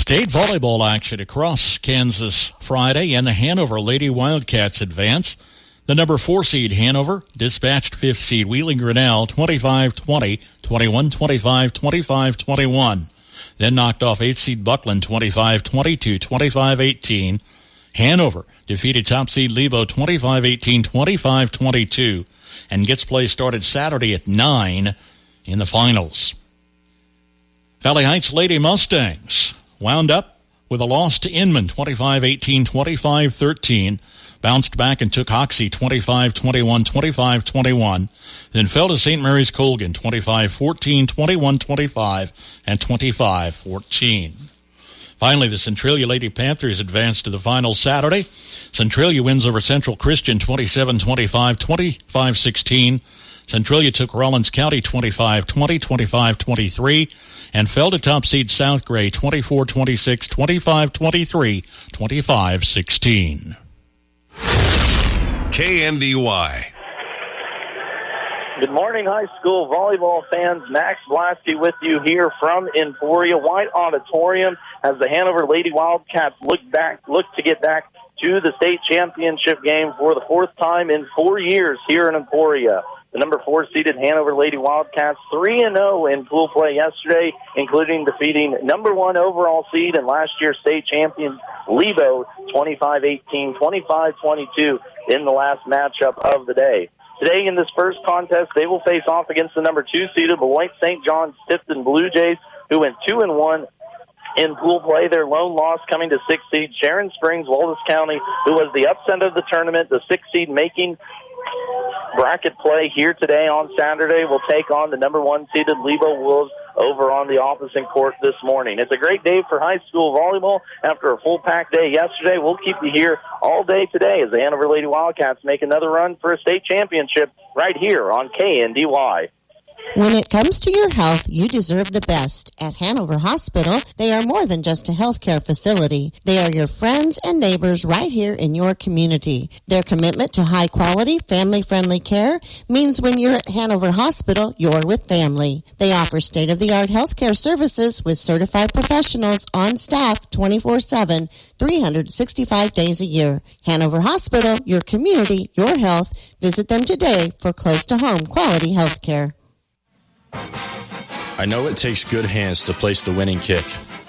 State volleyball action across Kansas Friday, and the Hanover Lady Wildcats advance. The number 4 seed Hanover dispatched 5th seed Wheeling Grinnell 25-20, 21-25, 25-21. Then knocked off 8th seed Buckland 25-22, 25-18. Hanover defeated top seed Lebo 25-18, 25-22, and gets play started Saturday at 9 in the finals. Valley Heights Lady Mustangs wound up with a loss to Inman, 25-18, 25-13. Bounced back and took Hoxie, 25-21, 25-21. Then fell to St. Mary's Colgan, 25-14, 21-25, and 25-14. Finally, the Centralia Lady Panthers advanced to the final Saturday. Centralia wins over Central Christian, 27-25, 25-16. Centralia took Rollins County 25-20, 25-23, and fell to top seed South Gray 24-26, 25-23, 25-16. KNDY. Good morning, high school volleyball fans. Max Blasky with you here from Emporia White Auditorium as the Hanover Lady Wildcats look to get back to the state championship game for the 4th time in 4 years here in Emporia. The number 4 seeded Hanover Lady Wildcats 3-0 in pool play yesterday, including defeating number 1 overall seed and last year's state champion Lebo 25-18, 25-22 in the last matchup of the day. Today in this first contest, they will face off against the number 2 seeded Beloit St. John's Tipton Blue Jays, who went 2-1 in pool play. Their lone loss coming to 6th seed Sharon Springs, Wallis County, who was the upset of the tournament. The 6th seed making bracket play here today on Saturday will take on the number 1 seeded Lebo Wolves over on the opposite court this morning. It's a great day for high school volleyball after a full-packed day yesterday. We'll keep you here all day today as the Hanover Lady Wildcats make another run for a state championship right here on KNDY. When it comes to your health, you deserve the best. At Hanover Hospital, they are more than just a healthcare facility. They are your friends and neighbors right here in your community. Their commitment to high-quality, family-friendly care means when you're at Hanover Hospital, you're with family. They offer state-of-the-art healthcare services with certified professionals on staff 24/7, 365 days a year. Hanover Hospital, your community, your health. Visit them today for close-to-home quality healthcare. I know it takes good hands to place the winning kick.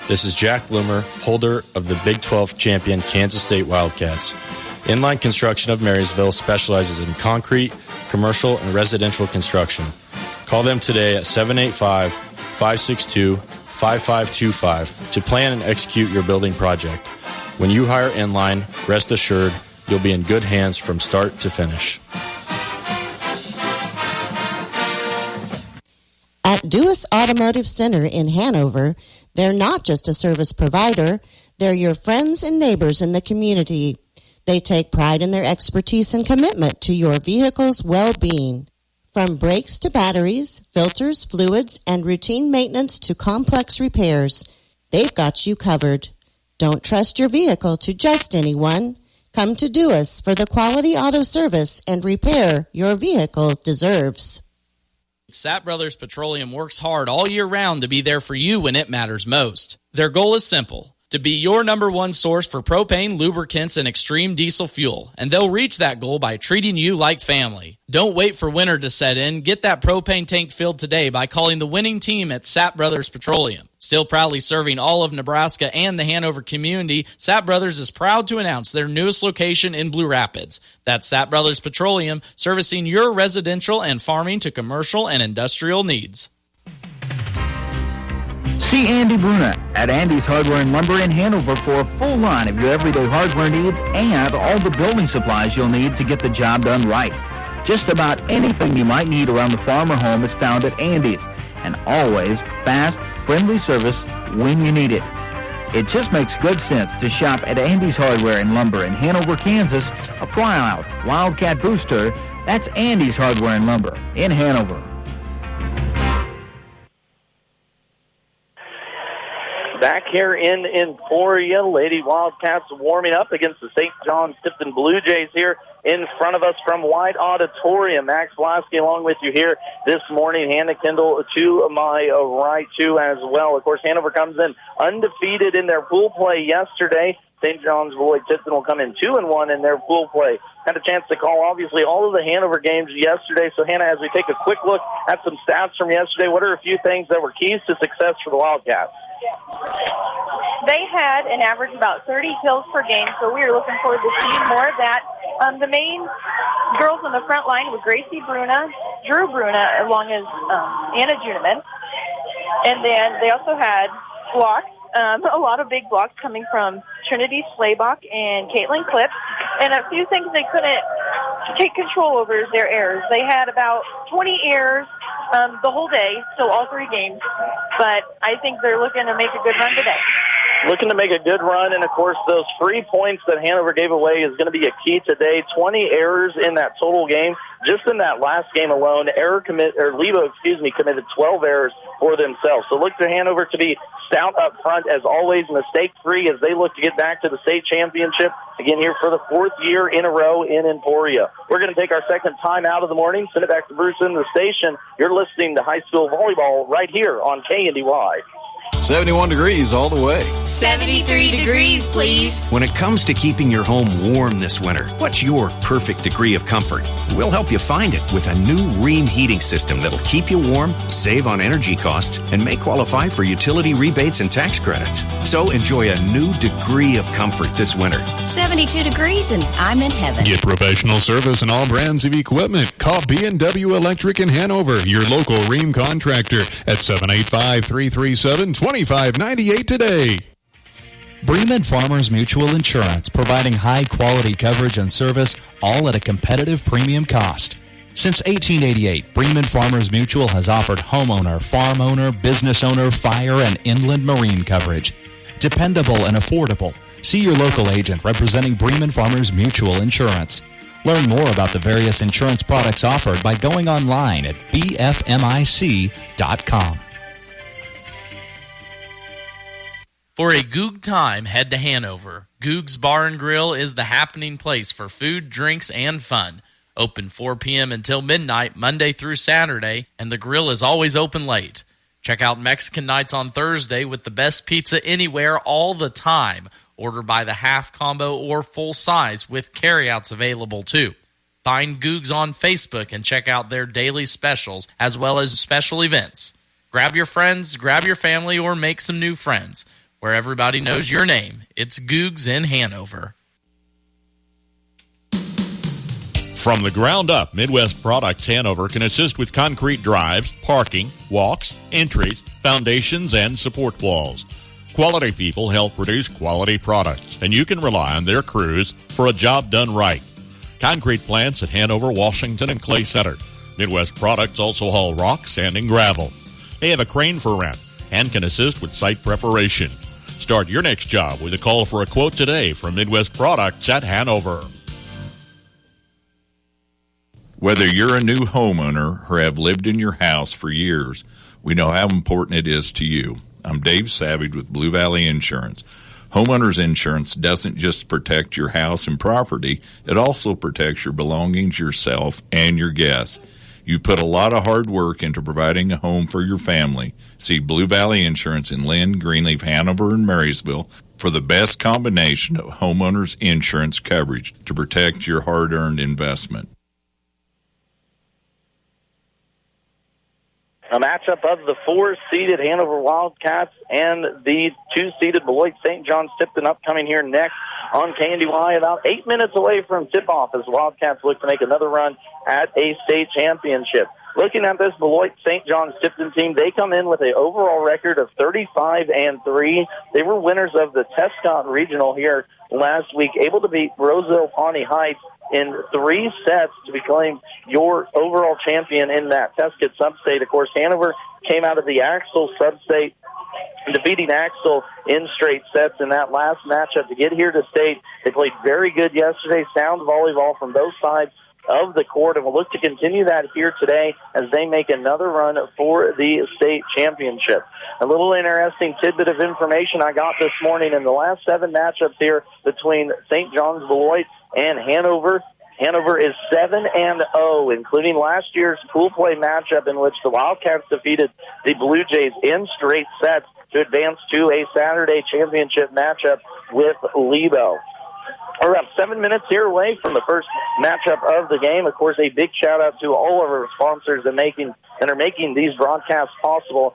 This is Jack Bloomer, holder of the Big 12 champion Kansas State Wildcats. Inline Construction of Marysville specializes in concrete, commercial, and residential construction. Call them today at 785-562-5525 to plan and execute your building project. When you hire Inline, rest assured you'll be in good hands from start to finish. At Dewis Automotive Center in Hanover, they're not just a service provider, they're your friends and neighbors in the community. They take pride in their expertise and commitment to your vehicle's well-being. From brakes to batteries, filters, fluids, and routine maintenance to complex repairs, they've got you covered. Don't trust your vehicle to just anyone. Come to Dewis for the quality auto service and repair your vehicle deserves. Sapp Brothers Petroleum works hard all year round to be there for you when it matters most. Their goal is simple, to be your number 1 source for propane, lubricants, and extreme diesel fuel, and they'll reach that goal by treating you like family. Don't wait for winter to set in. Get that propane tank filled today by calling the winning team at Sapp Brothers Petroleum. Still proudly serving all of Nebraska and the Hanover community, Sapp Brothers is proud to announce their newest location in Blue Rapids. That's Sapp Brothers Petroleum, servicing your residential and farming to commercial and industrial needs. See Andy Bruna at Andy's Hardware and Lumber in Hanover for a full line of your everyday hardware needs and all the building supplies you'll need to get the job done right. Just about anything you might need around the farm or home is found at Andy's, and always fast, friendly service when you need it. It just makes good sense to shop at Andy's Hardware and Lumber in Hanover, Kansas. Apply out Wildcat Booster. That's Andy's Hardware and Lumber in Hanover. Back here in Emporia. Lady Wildcats warming up against the St. John's Tipton Blue Jays here in front of us from White Auditorium. Max Blasky along with you here this morning. Hannah Kendall to my right, too, as well. Of course, Hanover comes in undefeated in their pool play yesterday. St. John's Beloit Tipton will come in 2-1 in their pool play. Had a chance to call, obviously, all of the Hanover games yesterday. So, Hannah, as we take a quick look at some stats from yesterday, what are a few things that were keys to success for the Wildcats? They had an average about 30 kills per game, so we are looking forward to seeing more of that. The main girls on the front line were Gracie Bruna, Drew Bruna, along as Anna Juneman. And then they also had blocks, a lot of big blocks coming from Trinity Slaybach and Caitlin Clipp. And a few things they couldn't take control over is their errors. They had about 20 errors the whole day, so all three games. But I think they're looking to make a good run today. Looking to make a good run, and, of course, those free points that Hanover gave away is going to be a key today. 20 errors in that total game. Just in that last game alone, Lebo committed 12 errors for themselves. So look to Hanover to be stout up front, as always, mistake-free as they look to get back to the state championship, again here for the fourth year in a row in Emporia. We're going to take our second time out of the morning, send it back to Bruce in the station. You're listening to high school volleyball right here on KNDY. 71 degrees all the way. 73 degrees, please. When it comes to keeping your home warm this winter, what's your perfect degree of comfort? We'll help you find it with a new Rheem heating system that'll keep you warm, save on energy costs, and may qualify for utility rebates and tax credits. So enjoy a new degree of comfort this winter. 72 degrees and I'm in heaven. Get professional service and all brands of equipment. Call B&W Electric in Hanover, your local Rheem contractor, at 785-337-2598 today. Bremen Farmers Mutual Insurance, providing high-quality coverage and service, all at a competitive premium cost. Since 1888, Bremen Farmers Mutual has offered homeowner, farm owner, business owner, fire, and inland marine coverage. Dependable and affordable. See your local agent representing Bremen Farmers Mutual Insurance. Learn more about the various insurance products offered by going online at bfmic.com. For a Goog time, head to Hanover. Goog's Bar and Grill is the happening place for food, drinks, and fun. Open 4 p.m. until midnight, Monday through Saturday, and the grill is always open late. Check out Mexican nights on Thursday with the best pizza anywhere all the time. Order by the half combo or full size with carryouts available too. Find Googs on Facebook and check out their daily specials as well as special events. Grab your friends, grab your family, or make some new friends. Where everybody knows your name, it's Googs in Hanover. From the ground up, Midwest Products Hanover can assist with concrete drives, parking, walks, entries, foundations, and support walls. Quality people help produce quality products, and you can rely on their crews for a job done right. Concrete plants at Hanover, Washington, and Clay Center. Midwest Products also haul rock, sand, and gravel. They have a crane for rent and can assist with site preparation. Start your next job with a call for a quote today from Midwest Products at Hanover. Whether you're a new homeowner or have lived in your house for years, we know how important it is to you. I'm Dave Savage with Blue Valley Insurance. Homeowners insurance doesn't just protect your house and property, it also protects your belongings, yourself, and your guests. You put a lot of hard work into providing a home for your family. See Blue Valley Insurance in Lynn, Greenleaf, Hanover, and Marysville for the best combination of homeowners insurance coverage to protect your hard-earned investment. A matchup of the 4-seeded Hanover Wildcats and the 2-seeded Beloit St. John's Tipton upcoming here next on KNDY, about 8 minutes away from tip-off as Wildcats look to make another run at a state championship. Looking at this Beloit St. John's Tipton team, they come in with an overall record of 35-3. They were winners of the Tescott Regional here last week, able to beat Roseville Pawnee Heights in 3 sets to become your overall champion in that Tescott substate. Of course, Hanover came out of the Axel substate, defeating Axel in straight sets in that last matchup to get here to state. They played very good yesterday, sound volleyball from both sides of the court, and we'll look to continue that here today as they make another run for the state championship. A little interesting tidbit of information I got this morning: in the last 7 matchups here between St. John's Beloit and Hanover, Hanover is 7-0, including last year's pool play matchup in which the Wildcats defeated the Blue Jays in straight sets to advance to a Saturday championship matchup with Lebo. We're about 7 minutes here away from the first matchup of the game. Of course, a big shout-out to all of our sponsors that are making these broadcasts possible,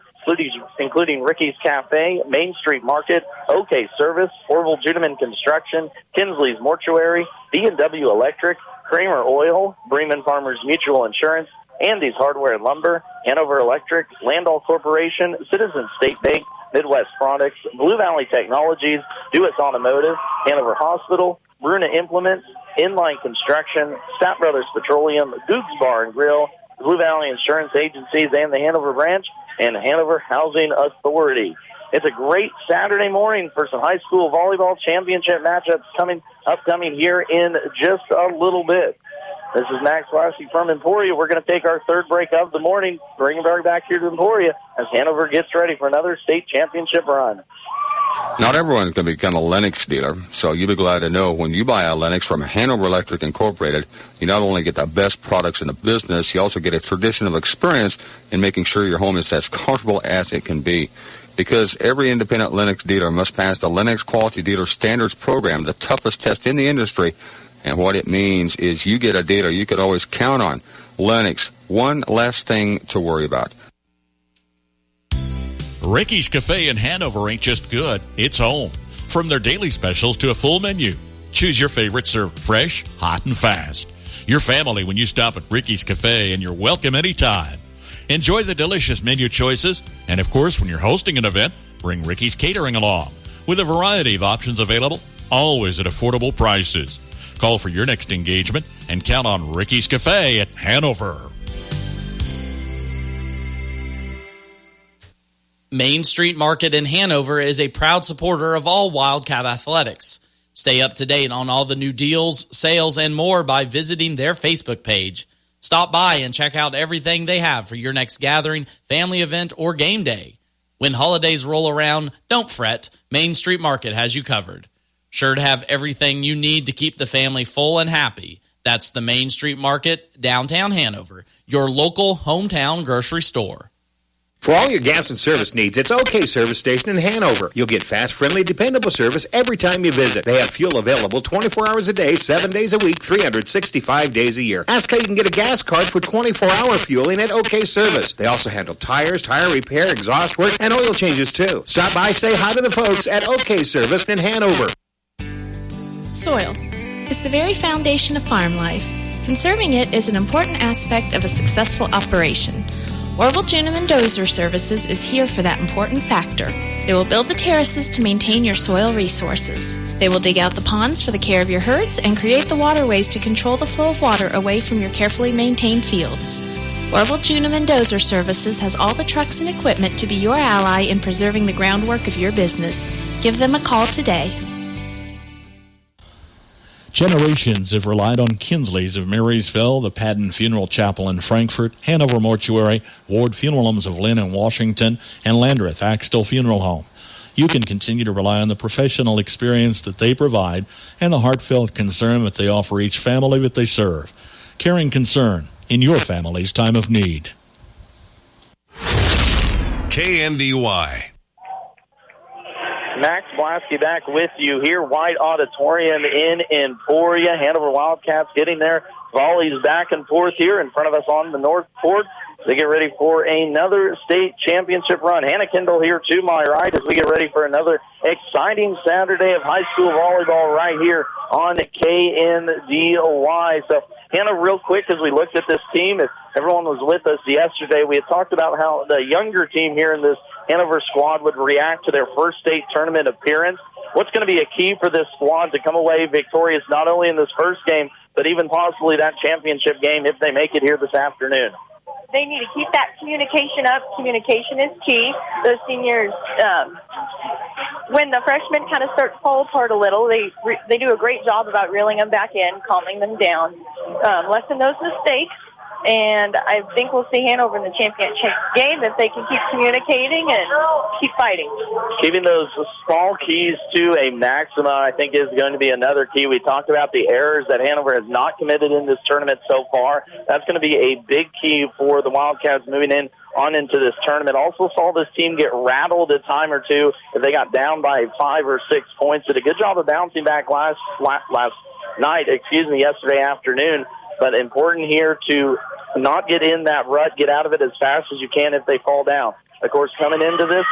including Ricky's Cafe, Main Street Market, OK Service, Orville Judeman Construction, Kinsley's Mortuary, B&W Electric, Kramer Oil, Bremen Farmers Mutual Insurance, Andy's Hardware and Lumber, Hanover Electric, Landall Corporation, Citizens State Bank, Midwest Products, Blue Valley Technologies, Duis Automotive, Hanover Hospital, Bruna Implements, Inline Construction, Stat Brothers Petroleum, Goog's Bar and Grill, Blue Valley Insurance Agencies, and the Hanover Branch, and Hanover Housing Authority. It's a great Saturday morning for some high school volleyball championship matchups upcoming here in just a little bit. This is Max Lasky from Emporia. We're going to take our third break of the morning, bring it back here to Emporia as Hanover gets ready for another state championship run. Not everyone can become a Lennox dealer, so you'll be glad to know when you buy a Lennox from Hanover Electric Incorporated, you not only get the best products in the business, you also get a traditional experience in making sure your home is as comfortable as it can be. Because every independent Lennox dealer must pass the Lennox Quality Dealer Standards Program, the toughest test in the industry. And what it means is you get a dealer you could always count on. Lennox, one less thing to worry about. Ricky's Cafe in Hanover ain't just good, it's home. From their daily specials to a full menu, choose your favorite served fresh, hot, and fast. Your family when you stop at Ricky's Cafe, and you're welcome anytime. Enjoy the delicious menu choices, and of course, when you're hosting an event, bring Ricky's Catering along. With a variety of options available, always at affordable prices. Call for your next engagement and count on Ricky's Cafe at Hanover. Main Street Market in Hanover is a proud supporter of all Wildcat athletics. Stay up to date on all the new deals, sales, and more by visiting their Facebook page. Stop by and check out everything they have for your next gathering, family event, or game day. When holidays roll around, don't fret. Main Street Market has you covered. Sure to have everything you need to keep the family full and happy. That's the Main Street Market, downtown Hanover, your local hometown grocery store. For all your gas and service needs, it's OK Service Station in Hanover. You'll get fast, friendly, dependable service every time you visit. They have fuel available 24 hours a day, 7 days a week, 365 days a year. Ask how you can get a gas card for 24-hour fueling at OK Service. They also handle tires, tire repair, exhaust work, and oil changes too. Stop by, say hi to the folks at OK Service in Hanover. Soil is the very foundation of farm life. Conserving it is an important aspect of a successful operation. Orville Juneman Dozer Services is here for that important factor. They will build the terraces to maintain your soil resources. They will dig out the ponds for the care of your herds and create the waterways to control the flow of water away from your carefully maintained fields. Orville Juneman Dozer Services has all the trucks and equipment to be your ally in preserving the groundwork of your business. Give them a call today. Generations have relied on Kinsley's of Marysville, the Padden Funeral Chapel in Frankfort, Hanover Mortuary, Ward Funeral Homes of Lynn and Washington, and Landreth Axtell Funeral Home. You can continue to rely on the professional experience that they provide and the heartfelt concern that they offer each family that they serve. Caring concern in your family's time of need. KNDY. Max Blasky back with you here, White Auditorium in Emporia. Hanover Wildcats getting their volleys back and forth here in front of us on the north court. They get ready for another state championship run. Hannah Kendall here to my right as we get ready for another exciting Saturday of high school volleyball right here on KNDY. So, Hannah, real quick, as we looked at this team, if everyone was with us yesterday, we had talked about how the younger team here in this Hanover squad would react to their first state tournament appearance. What's going to be a key for this squad to come away victorious not only in this first game, but even possibly that championship game if they make it here this afternoon? They need to keep that communication up. Communication is key. Those seniors, when the freshmen kind of start to fall apart a little, they do a great job about reeling them back in, calming them down. lessen those mistakes. And I think we'll see Hanover in the championship game if they can keep communicating and keep fighting. Keeping those small keys to a maximum, I think, is going to be another key. We talked about the errors that Hanover has not committed in this tournament so far. That's going to be a big key for the Wildcats moving on into this tournament. Also saw this team get rattled a time or two if they got down by 5 or 6 points. Did a good job of bouncing back last night, yesterday afternoon. But important here to not get in that rut, get out of it as fast as you can if they fall down. Of course, coming into this,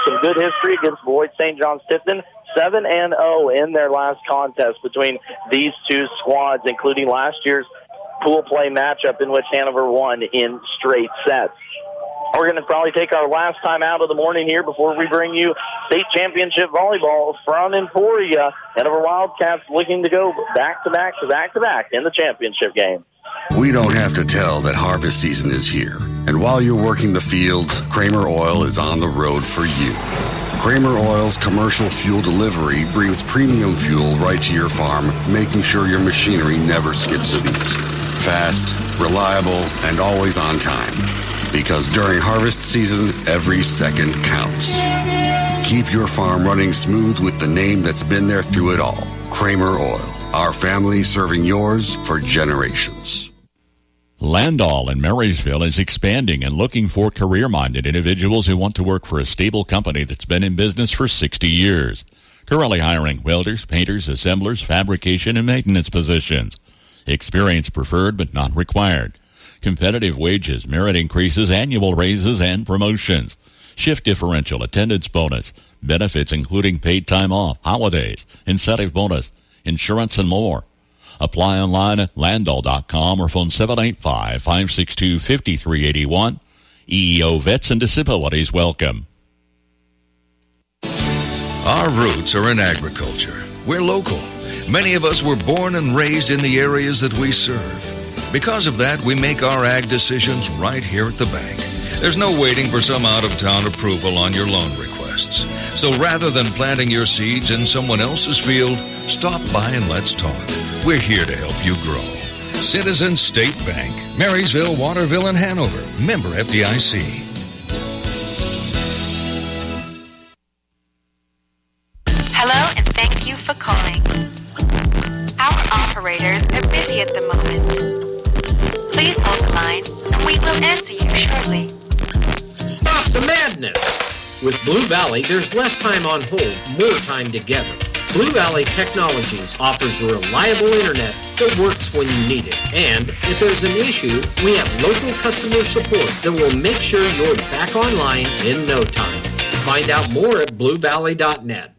some good history against Beloit St. John's Tipton, 7-0 in their last contest between these two squads, including last year's pool play matchup in which Hanover won in straight sets. We're going to probably take our last time out of the morning here before we bring you state championship volleyball from Emporia. Hanover Wildcats looking to go back-to-back in the championship game. We don't have to tell that harvest season is here. And while you're working the field, Kramer Oil is on the road for you. Kramer Oil's commercial fuel delivery brings premium fuel right to your farm, making sure your machinery never skips a beat. Fast, reliable, and always on time. Because during harvest season, every second counts. Keep your farm running smooth with the name that's been there through it all. Kramer Oil. Our family serving yours for generations. Landall in Marysville is expanding and looking for career-minded individuals who want to work for a stable company that's been in business for 60 years. Currently hiring welders, painters, assemblers, fabrication, and maintenance positions. Experience preferred but not required. Competitive wages, merit increases, annual raises, and promotions. Shift differential, attendance bonus, benefits including paid time off, holidays, incentive bonus, insurance, and more. Apply online at landall.com or phone 785-562-5381. EEO Vets and Disabilities welcome. Our roots are in agriculture. We're local. Many of us were born and raised in the areas that we serve. Because of that, we make our ag decisions right here at the bank. There's no waiting for some out-of-town approval on your loan requests. So rather than planting your seeds in someone else's field, stop by and let's talk. We're here to help you grow. Citizens State Bank, Marysville, Waterville, and Hanover. Member FDIC. Hello, and thank you for calling. Our operators are busy at the moment. Please hold the line, and we will answer you shortly. Stop the madness! With Blue Valley, there's less time on hold, more time together. Blue Valley Technologies offers reliable internet that works when you need it. And if there's an issue, we have local customer support that will make sure you're back online in no time. Find out more at bluevalley.net.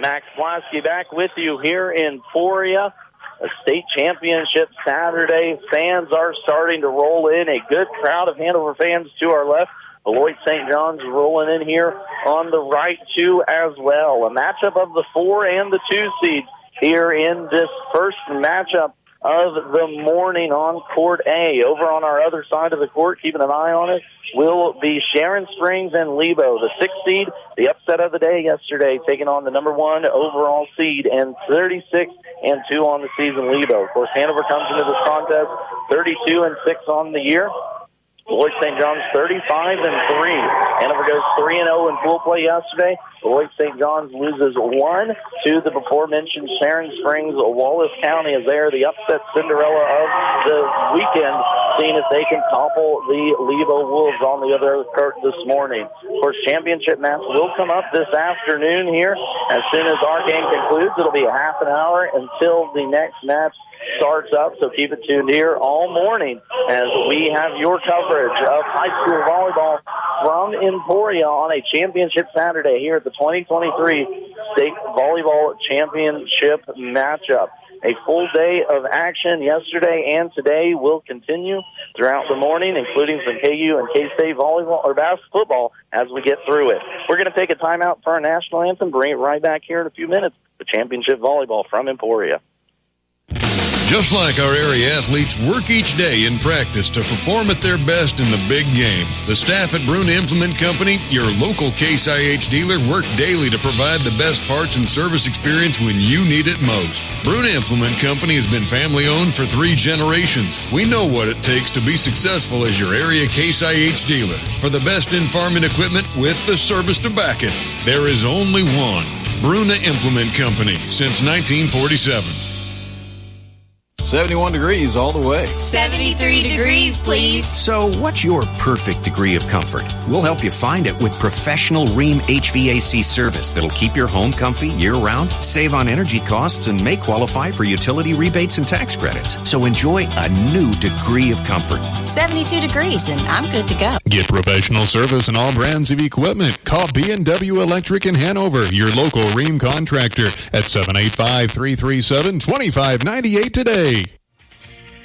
Max Blasky back with you here in Emporia. A state championship Saturday. Fans are starting to roll in. A good crowd of Hanover fans to our left. Beloit St. John's rolling in here on the right, too, as well. A matchup of the 4 and the 2 seeds here in this first matchup of the morning on Court A. Over on our other side of the court, keeping an eye on it, will be Sharon Springs and Lebo, the 6th seed, the upset of the day yesterday, taking on the number 1 overall seed, and 36-2 on the season, Lebo. Of course, Hanover comes into this contest 32-6 on the year. Beloit St. John's 35-3. Hanover goes 3-0 in pool play yesterday. Beloit St. John's loses 1 to the before-mentioned Sharon Springs, Wallace County, as they are the upset Cinderella of the weekend, seeing if they can topple the Lebo Wolves on the other court this morning. Of course, championship match will come up this afternoon here. As soon as our game concludes, it'll be a half an hour until the next match starts up, so keep it tuned here all morning as we have your coverage of high school volleyball from Emporia on a championship Saturday here at the 2023 State Volleyball Championship matchup. A full day of action yesterday and today will continue throughout the morning, including some KU and K-State volleyball or basketball as we get through it. We're going to take a timeout for our national anthem, bring it right back here in a few minutes. The championship volleyball from Emporia. Just like our area athletes work each day in practice to perform at their best in the big game, the staff at Bruna Implement Company, your local Case IH dealer, work daily to provide the best parts and service experience when you need it most. Bruna Implement Company has been family-owned for 3 generations. We know what it takes to be successful as your area Case IH dealer. For the best in farming equipment with the service to back it, there is only one. Bruna Implement Company, since 1947. 71 degrees all the way. 73 degrees, please. So what's your perfect degree of comfort? We'll help you find it with professional Rheem HVAC service that'll keep your home comfy year-round, save on energy costs, and may qualify for utility rebates and tax credits. So enjoy a new degree of comfort. 72 degrees, and I'm good to go. Get professional service in all brands of equipment. Call B&W Electric in Hanover, your local Rheem contractor, at 785-337-2598 today.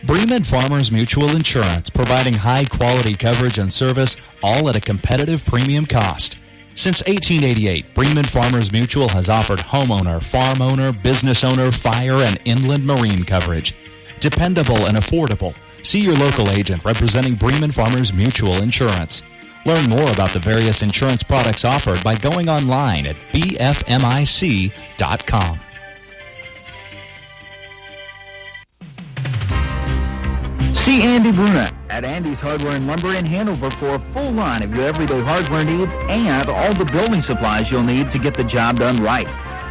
Bremen Farmers Mutual Insurance, providing high-quality coverage and service, all at a competitive premium cost. Since 1888, Bremen Farmers Mutual has offered homeowner, farm owner, business owner, fire, and inland marine coverage. Dependable and affordable. See your local agent representing Bremen Farmers Mutual Insurance. Learn more about the various insurance products offered by going online at bfmic.com. See Andy Bruna at Andy's Hardware and Lumber in Hanover for a full line of your everyday hardware needs and all the building supplies you'll need to get the job done right.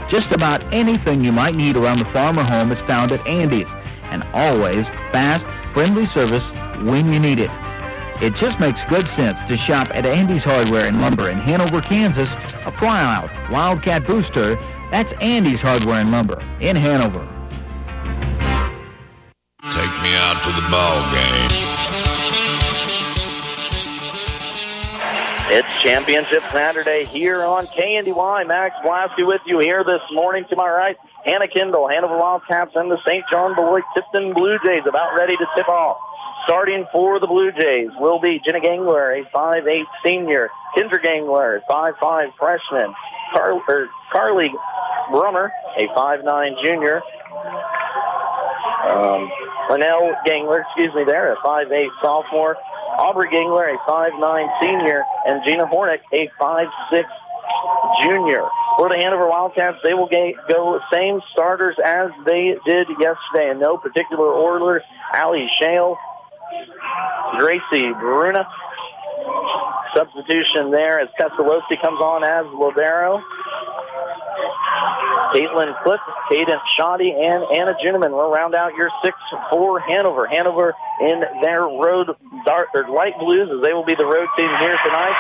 Just about anything you might need around the farm or home is found at Andy's, and always fast, friendly service when you need it. It just makes good sense to shop at Andy's Hardware and Lumber in Hanover, Kansas, a proud Wildcat booster. That's Andy's Hardware and Lumber in Hanover. Take me out to the ball game. It's Championship Saturday here on KNDY. Max Blasky with you here this morning. To my right, Hannah Kendall, Hanover Wildcats, and the St. John Beloit Tipton Blue Jays about ready to tip off. Starting for the Blue Jays will be Jenna Gangler, a 5'8 senior. Kendra Gangler, 5'5 freshman. Carly Brummer, a 5'9 junior. Linnell Gangler, a 5'8 sophomore. Aubrey Gangler, a 5'9 senior. And Gina Hornick, a 5'6 junior. For the Hanover Wildcats, they will go same starters as they did yesterday in no particular order. Allie Shale, Gracie Bruna. Substitution there as Castellosi comes on as libero. Caitlin Cliff, Cadence Shoddy, and Anna Ginneman will round out your 6 for Hanover. Hanover in their road light blues, as they will be the road team here tonight.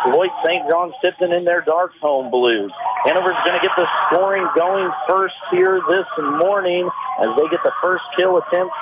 Beloit St. John's Tipton in their dark home blues. Hanover's going to get the scoring going first here this morning as they get the first kill attempt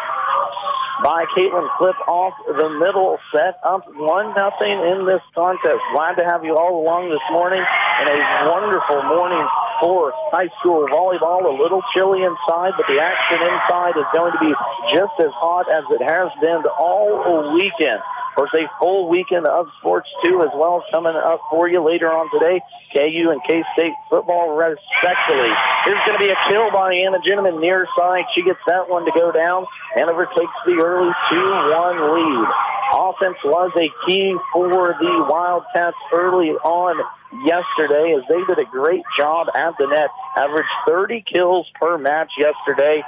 by Caitlin Cliff off the middle, set up 1-0 in this contest. Glad to have you all along this morning, and a wonderful morning for high school volleyball. A little chilly inside, but the action inside is going to be just as hot as it has been all weekend. Of course, a full weekend of sports, too, as well, coming up for you later on today. KU and K-State football, respectively. Here's going to be a kill by Anna Ginneman near side. She gets that one to go down. Hanover takes the early 2-1 lead. Offense was a key for the Wildcats early on yesterday, as they did a great job at the net. Averaged 30 kills per match yesterday,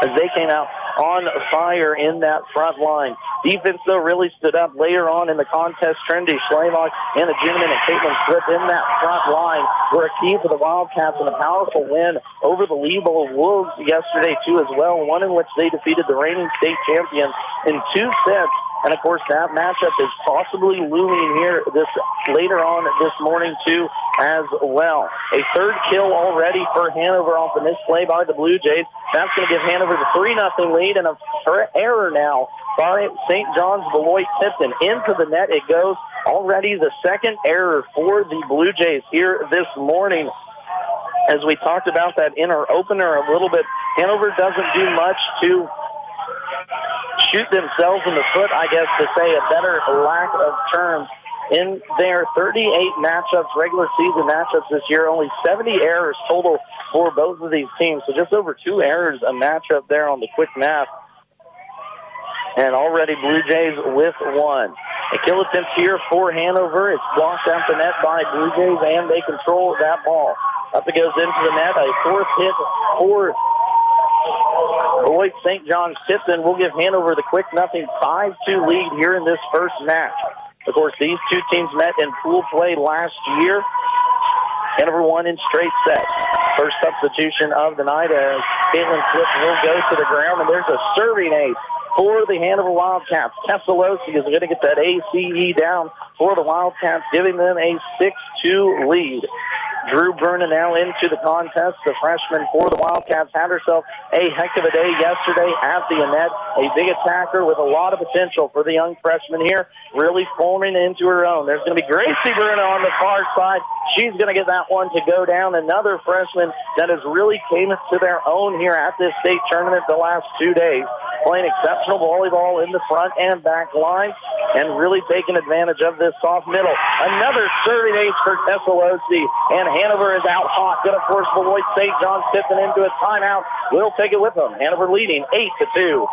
as they came out on fire in that front line. Defense, though, really stood up later on in the contest. Trendy Schlemock, Anna Ginneman, and Caitlin Slip in that front line were a key for the Wildcats in a powerful win over the Lebo Wolves yesterday, too, as well, one in which they defeated the reigning state champions in 2 sets. And, of course, that matchup is possibly looming here later on this morning, too, as well. A third kill already for Hanover off the misplay by the Blue Jays. That's going to give Hanover the 3-0 lead, and an error now by St. John's Beloit Tipton. Into the net it goes. Already the second error for the Blue Jays here this morning. As we talked about that in our opener a little bit, Hanover doesn't do much to shoot themselves in the foot, I guess, to say a better lack of terms. in their 38 matchups, regular season matchups this year. Only 70 errors total for both of these teams. So just over 2 errors a matchup there on the quick math. And already Blue Jays with 1. A kill attempt here for Hanover. It's blocked out the net by Blue Jays, and they control that ball. Up it goes into the net. A fourth hit for Beloit St. John's Tipton will give Hanover the quick 5-2 lead here in this first match. Of course, these two teams met in pool play last year. Hanover won in straight sets. First substitution of the night as Caitlin Flip will go to the ground, and there's a serving ace for the Hanover Wildcats. Tessalowski is going to get that ACE down for the Wildcats, giving them a 6-2 lead. Drew Bruna now into the contest. The freshman for the Wildcats had herself a heck of a day yesterday at the net. A big attacker with a lot of potential for the young freshman here, really forming into her own. There's going to be Gracie Bruna on the far side. She's going to get that one to go down. Another freshman that has really came to their own here at this state tournament the last 2 days, playing exceptional volleyball in the front and back line and really taking advantage of this soft middle. Another serving ace for Tessalowski, and Hanover is out hot. Going to force Beloit St. John's Tipton into a timeout. We'll take it with them. Hanover leading 8-2.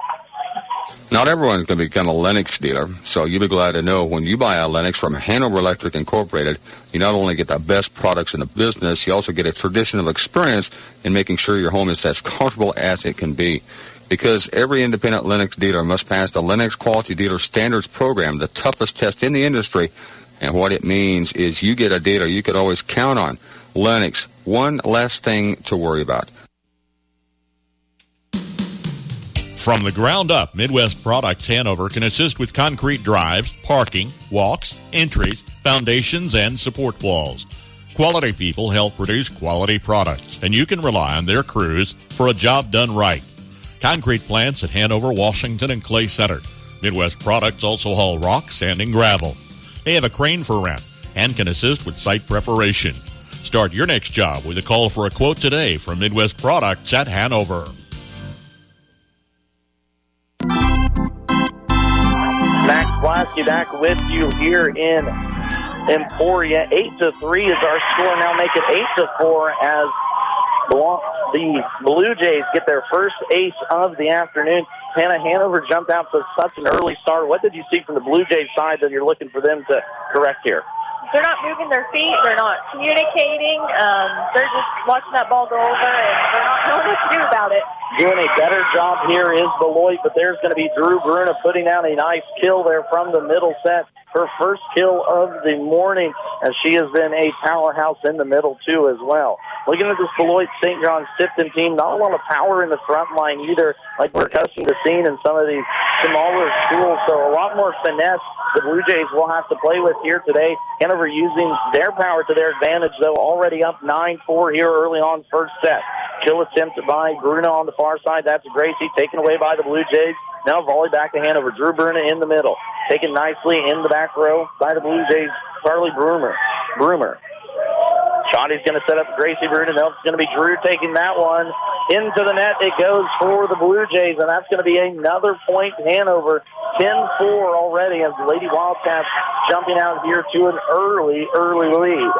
Not everyone's going to become a Lennox dealer, so you'll be glad to know when you buy a Lennox from Hanover Electric Incorporated, you not only get the best products in the business, you also get a tradition of experience in making sure your home is as comfortable as it can be. Because every independent Lennox dealer must pass the Lennox Quality Dealer Standards Program, the toughest test in the industry. And what it means is you get a dealer you could always count on. Lennox, one less thing to worry about. From the ground up, Midwest Products Hanover can assist with concrete drives, parking, walks, entries, foundations, and support walls. Quality people help produce quality products, and you can rely on their crews for a job done right. Concrete plants at Hanover, Washington, and Clay Center. Midwest Products also haul rock, sand, and gravel. They have a crane for rent and can assist with site preparation. Start your next job with a call for a quote today from Midwest Products at Hanover. Max Blasky back with you here in Emporia. 8-3 is our score. Now make it 8-4 as the Blue Jays get their first ace of the afternoon. Hannah, Hanover jumped out to such an early start. What did you see from the Blue Jays side that you're looking for them to correct here? They're not moving their feet. They're not communicating. They're just watching that ball go over, and they're not knowing what to do about it. Doing a better job here is Beloit, but there's going to be Drew Bruna putting out a nice kill there from the middle set. Her first kill of the morning, as she has been a powerhouse in the middle, too, as well. Looking at this Beloit St. John's Tipton team, not a lot of power in the front line either, like we're accustomed to seeing in some of these smaller schools. So a lot more finesse the Blue Jays will have to play with here today. Hanover using their power to their advantage, though, already up 9-4 here early on first set. Kill attempt by Bruno on the far side. That's Gracie, taken away by the Blue Jays. Now volley back to Hanover. Drew Bruna in the middle. Taken nicely in the back row by the Blue Jays, Charlie Broomer. Shotty's going to set up Gracie Bruna. No, it's going to be Drew taking that one into the net. It goes for the Blue Jays, and that's going to be another point Hanover. 10-4 already as the Lady Wildcats jumping out here to an early lead.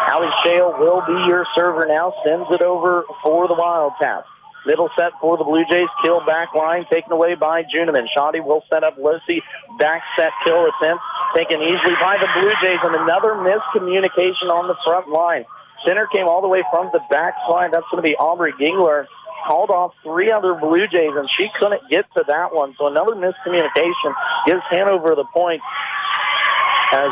Allie Shale will be your server now. Sends it over for the Wildcats. Middle set for the Blue Jays. Kill back line taken away by Juniman. Shotty will set up Lucy. Back set kill attempt taken easily by the Blue Jays, and another miscommunication on the front line. Center came all the way from the back side. That's going to be Aubrey Gingler. Called off 3 other Blue Jays, and she couldn't get to that one. So another miscommunication gives Hanover the point as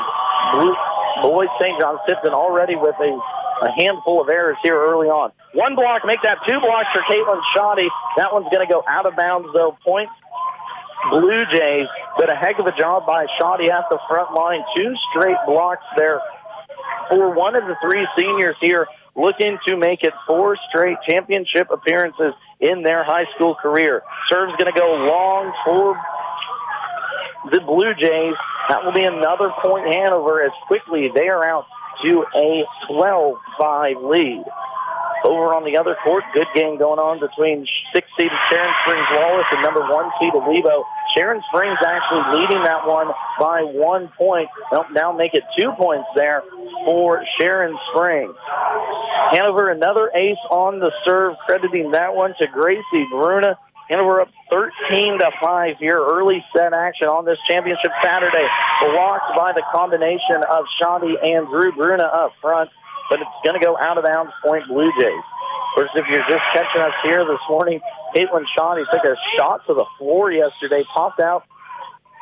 Beloit St. John's Tipton already with a handful of errors here early on. 1 block, make that 2 blocks for Caitlin Shotty. That one's going to go out of bounds, though. Point Blue Jays, but a heck of a job by Shotty at the front line. 2 straight blocks there for one of the 3 seniors here, looking to make it 4 straight championship appearances in their high school career. Serve's going to go long for the Blue Jays. That will be another point Hanover as quickly they are out to a 12-5 lead. Over on the other court, good game going on between 6-seed Sharon Springs Wallace and number 1 seed Alivo. Sharon Springs actually leading that one by 1 point. They'll now make it 2 points there for Sharon Springs. Hanover, another ace on the serve, crediting that one to Gracie Bruna. Hanover up 13-5 here. Early set action on this championship Saturday. Blocked by the combination of Shoddy and Drew Bruna up front, but it's going to go out of bounds, point Blue Jays. First, if you're just catching us here this morning, Caitlin Shoddy took a shot to the floor yesterday, popped out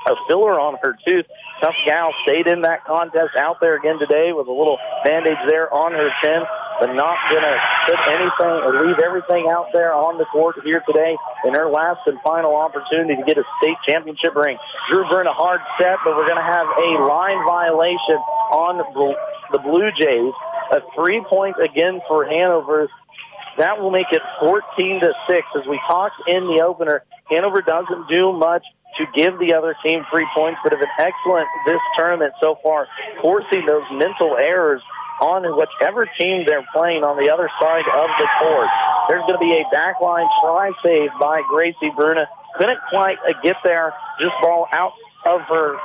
a filler on her tooth. Tough gal, stayed in that contest, out there again today with a little bandage there on her chin, but not going to put anything or leave everything out there on the court here today in her last and final opportunity to get a state championship ring. Drew Bruna hard set, but we're going to have a line violation on the Blue Jays. A 3-point again for Hanover. That will make it 14-6. As we talked in the opener, Hanover doesn't do much to give the other team 3 points, but have been excellent this tournament so far, forcing those mental errors on whichever team they're playing on the other side of the court. There's going to be a backline try save by Gracie Bruna. Couldn't quite get there. Just ball out of her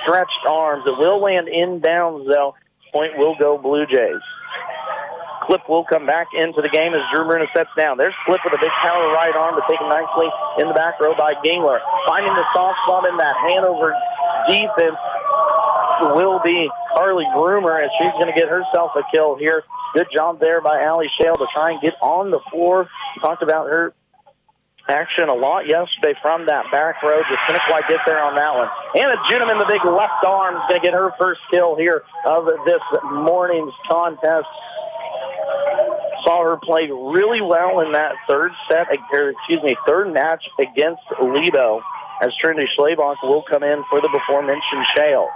stretched arms. It will land inbounds, though. Point will go Blue Jays. Clip will come back into the game as Drew Bruna sets down. There's Clip with a big power right arm, but taken nicely in the back row by Gingler. Finding the soft spot in that Hanover defense will be Carly Groomer, and she's going to get herself a kill here. Good job there by Allie Shale to try and get on the floor. Talked about her action a lot yesterday from that back row. Just couldn't quite get there on that one. Anna Juneman, the big left arm, is going to get her first kill here of this morning's contest. Saw her play really well in that third match against Lido, as Trinity Schlabach will come in for the before-mentioned Shale.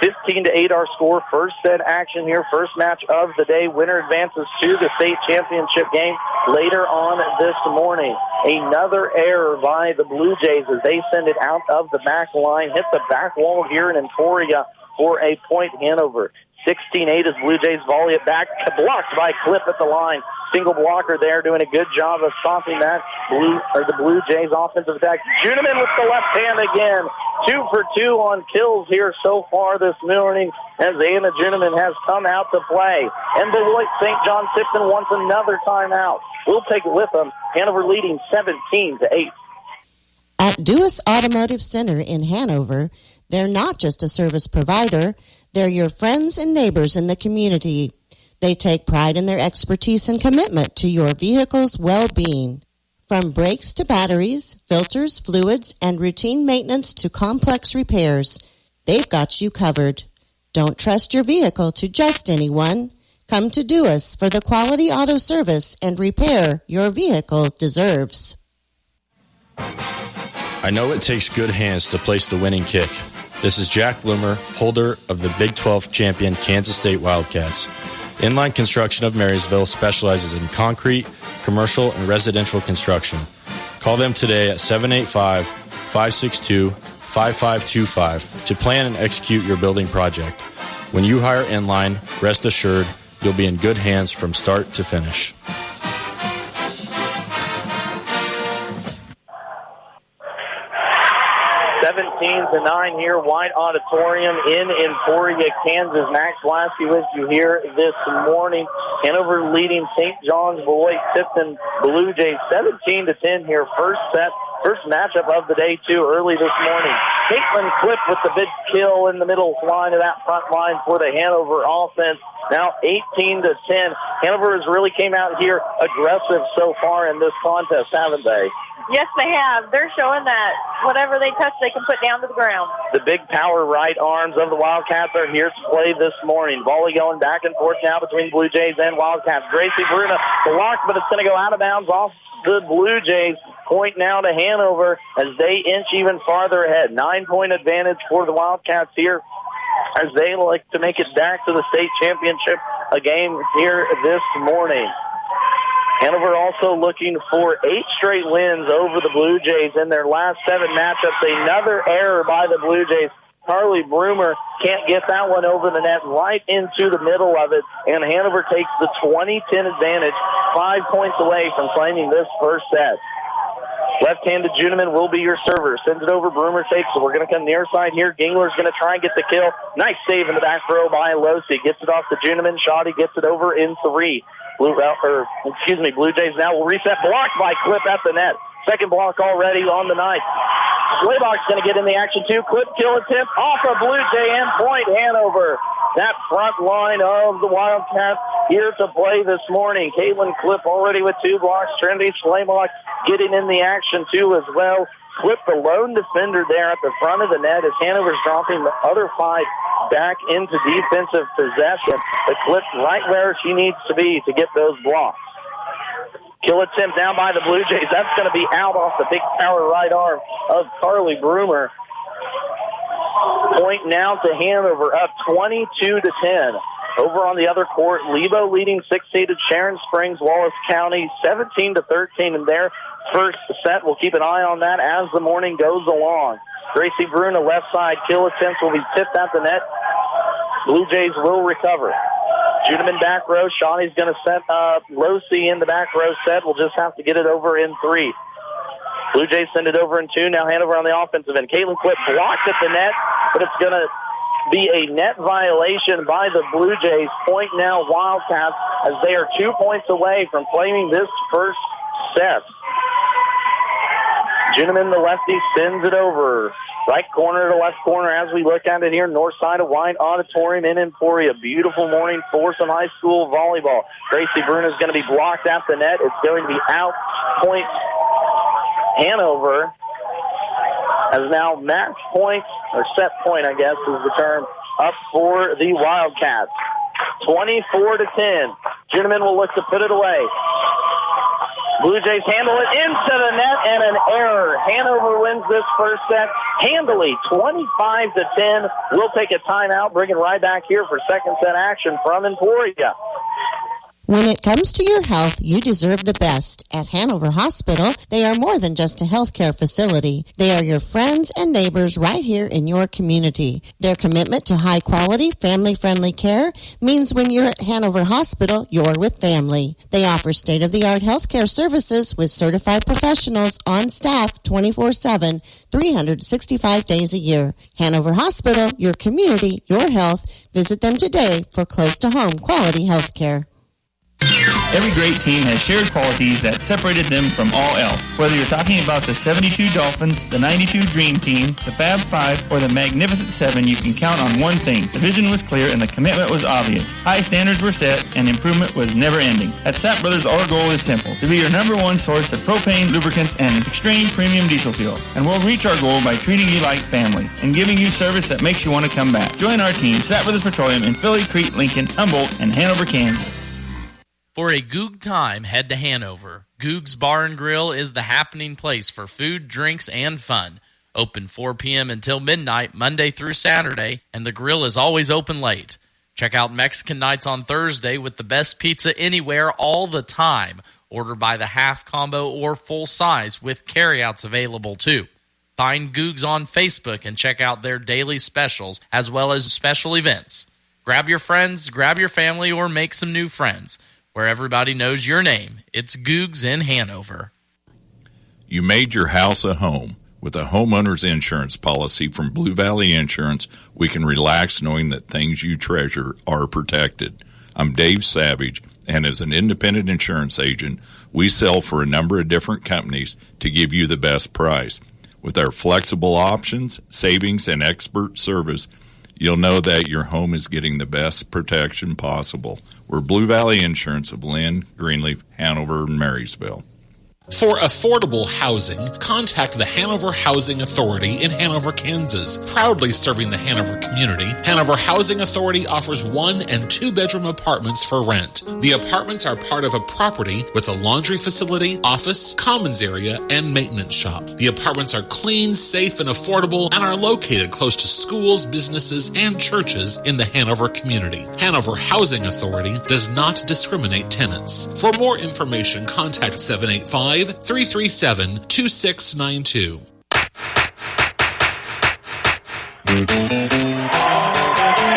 15-8 our score. First set action here. First match of the day. Winner advances to the state championship game later on this morning. Another error by the Blue Jays as they send it out of the back line. Hit the back wall here in Emporia for a point Hanover. 16-8 as Blue Jays volley it back. Blocked by Clip at the line. Single blocker there, doing a good job of stopping that the Blue Jays offensive attack. Juneman with the left hand again. 2 for 2 on kills here so far this morning as Anna Juneman has come out to play. And Beloit St. John Tipton wants another timeout. We'll take it with them. Hanover leading 17-8. At Dewis Automotive Center in Hanover, they're not just a service provider, they're your friends and neighbors in the community. They take pride in their expertise and commitment to your vehicle's well-being. From brakes to batteries, filters, fluids, and routine maintenance to complex repairs, they've got you covered. Don't trust your vehicle to just anyone. Come to Dewis for the quality auto service and repair your vehicle deserves. I know it takes good hands to place the winning kick. This is Jack Bloomer, holder of the Big 12 champion Kansas State Wildcats. Inline Construction of Marysville specializes in concrete, commercial, and residential construction. Call them today at 785-562-5525 to plan and execute your building project. When you hire Inline, rest assured you'll be in good hands from start to finish. 17-9 here, White Auditorium in Emporia, Kansas. Max Lasky with you here this morning. Hanover leading St. John's Beloit Tipton Blue Jays 17-10 here. First matchup of the day, too, early this morning. Caitlin Clip with the big kill in the middle line of that front line for the Hanover offense. Now 18-10. Hanover has really came out here aggressive so far in this contest, haven't they? Yes, they have. They're showing that whatever they touch, they can put down to the ground. The big power right arms of the Wildcats are here to play this morning. Volley going back and forth now between Blue Jays and Wildcats. Gracie Bruna blocked, but it's going to go out of bounds off the Blue Jays. Point now to Hanover as they inch even farther ahead. 9-point advantage for the Wildcats here as they like to make it back to the state championship, a game here this morning. Hanover also looking for 8 straight wins over the Blue Jays in their last 7 matchups. Another error by the Blue Jays Carly Broomer can't get that one over the net, right into the middle of it, and Hanover takes the 20-10 advantage, 5 points away from claiming this first set. Left-handed Juneman will be your server. Sends it over. Broomer takes it. We're going to come near side here. Gingler's going to try and get the kill. Nice save in the back row by Losi. Gets it off to Juneman. Shoddy gets it over in 3. Blue Jays now will reset. Blocked by Clip at the net. Second block already on the night. Slaybock's going to get in the action too. Clip kill attempt off a Blue Jay end point. Hanover. That front line of the Wildcats here to play this morning. Caitlin Clip already with 2 blocks. Trinity Slaybock getting in the action too as well. Clip the lone defender there at the front of the net as Hanover's dropping the other 5 back into defensive possession. The Clip right where she needs to be to get those blocks. Kill attempt down by the Blue Jays. That's going to be out off the big power right arm of Carly Broomer. Point now to Hanover, up 22-10. Over on the other court, Lebo leading 6-seeded Sharon Springs, Wallace County, 17-13 in their first set. We'll keep an eye on that as the morning goes along. Gracie Bruna, left side, kill attempts will be tipped at the net. Blue Jays will recover. Juneman back row. Shawnee's going to set up Losi in the back row set. We'll just have to get it over in 3. Blue Jays send it over in 2. Now Hanover on the offensive end. Caitlin Clip blocked at the net, but it's going to be a net violation by the Blue Jays. Point now Wildcats as they are 2 points away from claiming this first set. Juneman, the lefty, sends it over. Right corner to left corner as we look at it here, north side of White Auditorium in Emporia. Beautiful morning for some high school volleyball. Gracie Bruno is going to be blocked at the net. It's going to be out. Point Hanover has now match point, or set point, I guess is the term, up for the Wildcats. 24-10. Juneman will look to put it away. Blue Jays handle it into the net and an error. Hanover wins this first set handily, 25-10. We'll take a timeout, bring it right back here for second set action from Emporia. When it comes to your health, you deserve the best. At Hanover Hospital, they are more than just a healthcare facility. They are your friends and neighbors right here in your community. Their commitment to high-quality, family-friendly care means when you're at Hanover Hospital, you're with family. They offer state-of-the-art healthcare services with certified professionals on staff 24/7, 365 days a year. Hanover Hospital, your community, your health. Visit them today for close-to-home quality healthcare. Every great team has shared qualities that separated them from all else. Whether you're talking about the 72 Dolphins, the 92 Dream Team, the Fab Five, or the Magnificent Seven, you can count on one thing. The vision was clear and the commitment was obvious. High standards were set and improvement was never ending. At Sapp Brothers, our goal is simple: to be your number one source of propane, lubricants, and extreme premium diesel fuel. And we'll reach our goal by treating you like family and giving you service that makes you want to come back. Join our team, Sapp Brothers Petroleum, in Philly, Crete, Lincoln, Humboldt, and Hanover, Kansas. For a Goog time, head to Hanover. Goog's Bar and Grill is the happening place for food, drinks, and fun. Open 4 p.m. until midnight, Monday through Saturday, and the grill is always open late. Check out Mexican nights on Thursday with the best pizza anywhere all the time. Order by the half combo or full size with carryouts available too. Find Googs on Facebook and check out their daily specials as well as special events. Grab your friends, grab your family, or make some new friends. Where everybody knows your name, it's Googs in Hanover. You made your house a home. With a homeowner's insurance policy from Blue Valley Insurance, we can relax knowing that things you treasure are protected. I'm Dave Savage, and as an independent insurance agent, we sell for a number of different companies to give you the best price. With our flexible options, savings, and expert service, you'll know that your home is getting the best protection possible. We're Blue Valley Insurance of Lynn, Greenleaf, Hanover, and Marysville. For affordable housing, contact the Hanover Housing Authority in Hanover, Kansas. Proudly serving the Hanover community, Hanover Housing Authority offers 1- and 2-bedroom apartments for rent. The apartments are part of a property with a laundry facility, office, commons area, and maintenance shop. The apartments are clean, safe, and affordable and are located close to schools, businesses, and churches in the Hanover community. Hanover Housing Authority does not discriminate tenants. For more information, contact 785-337-2692.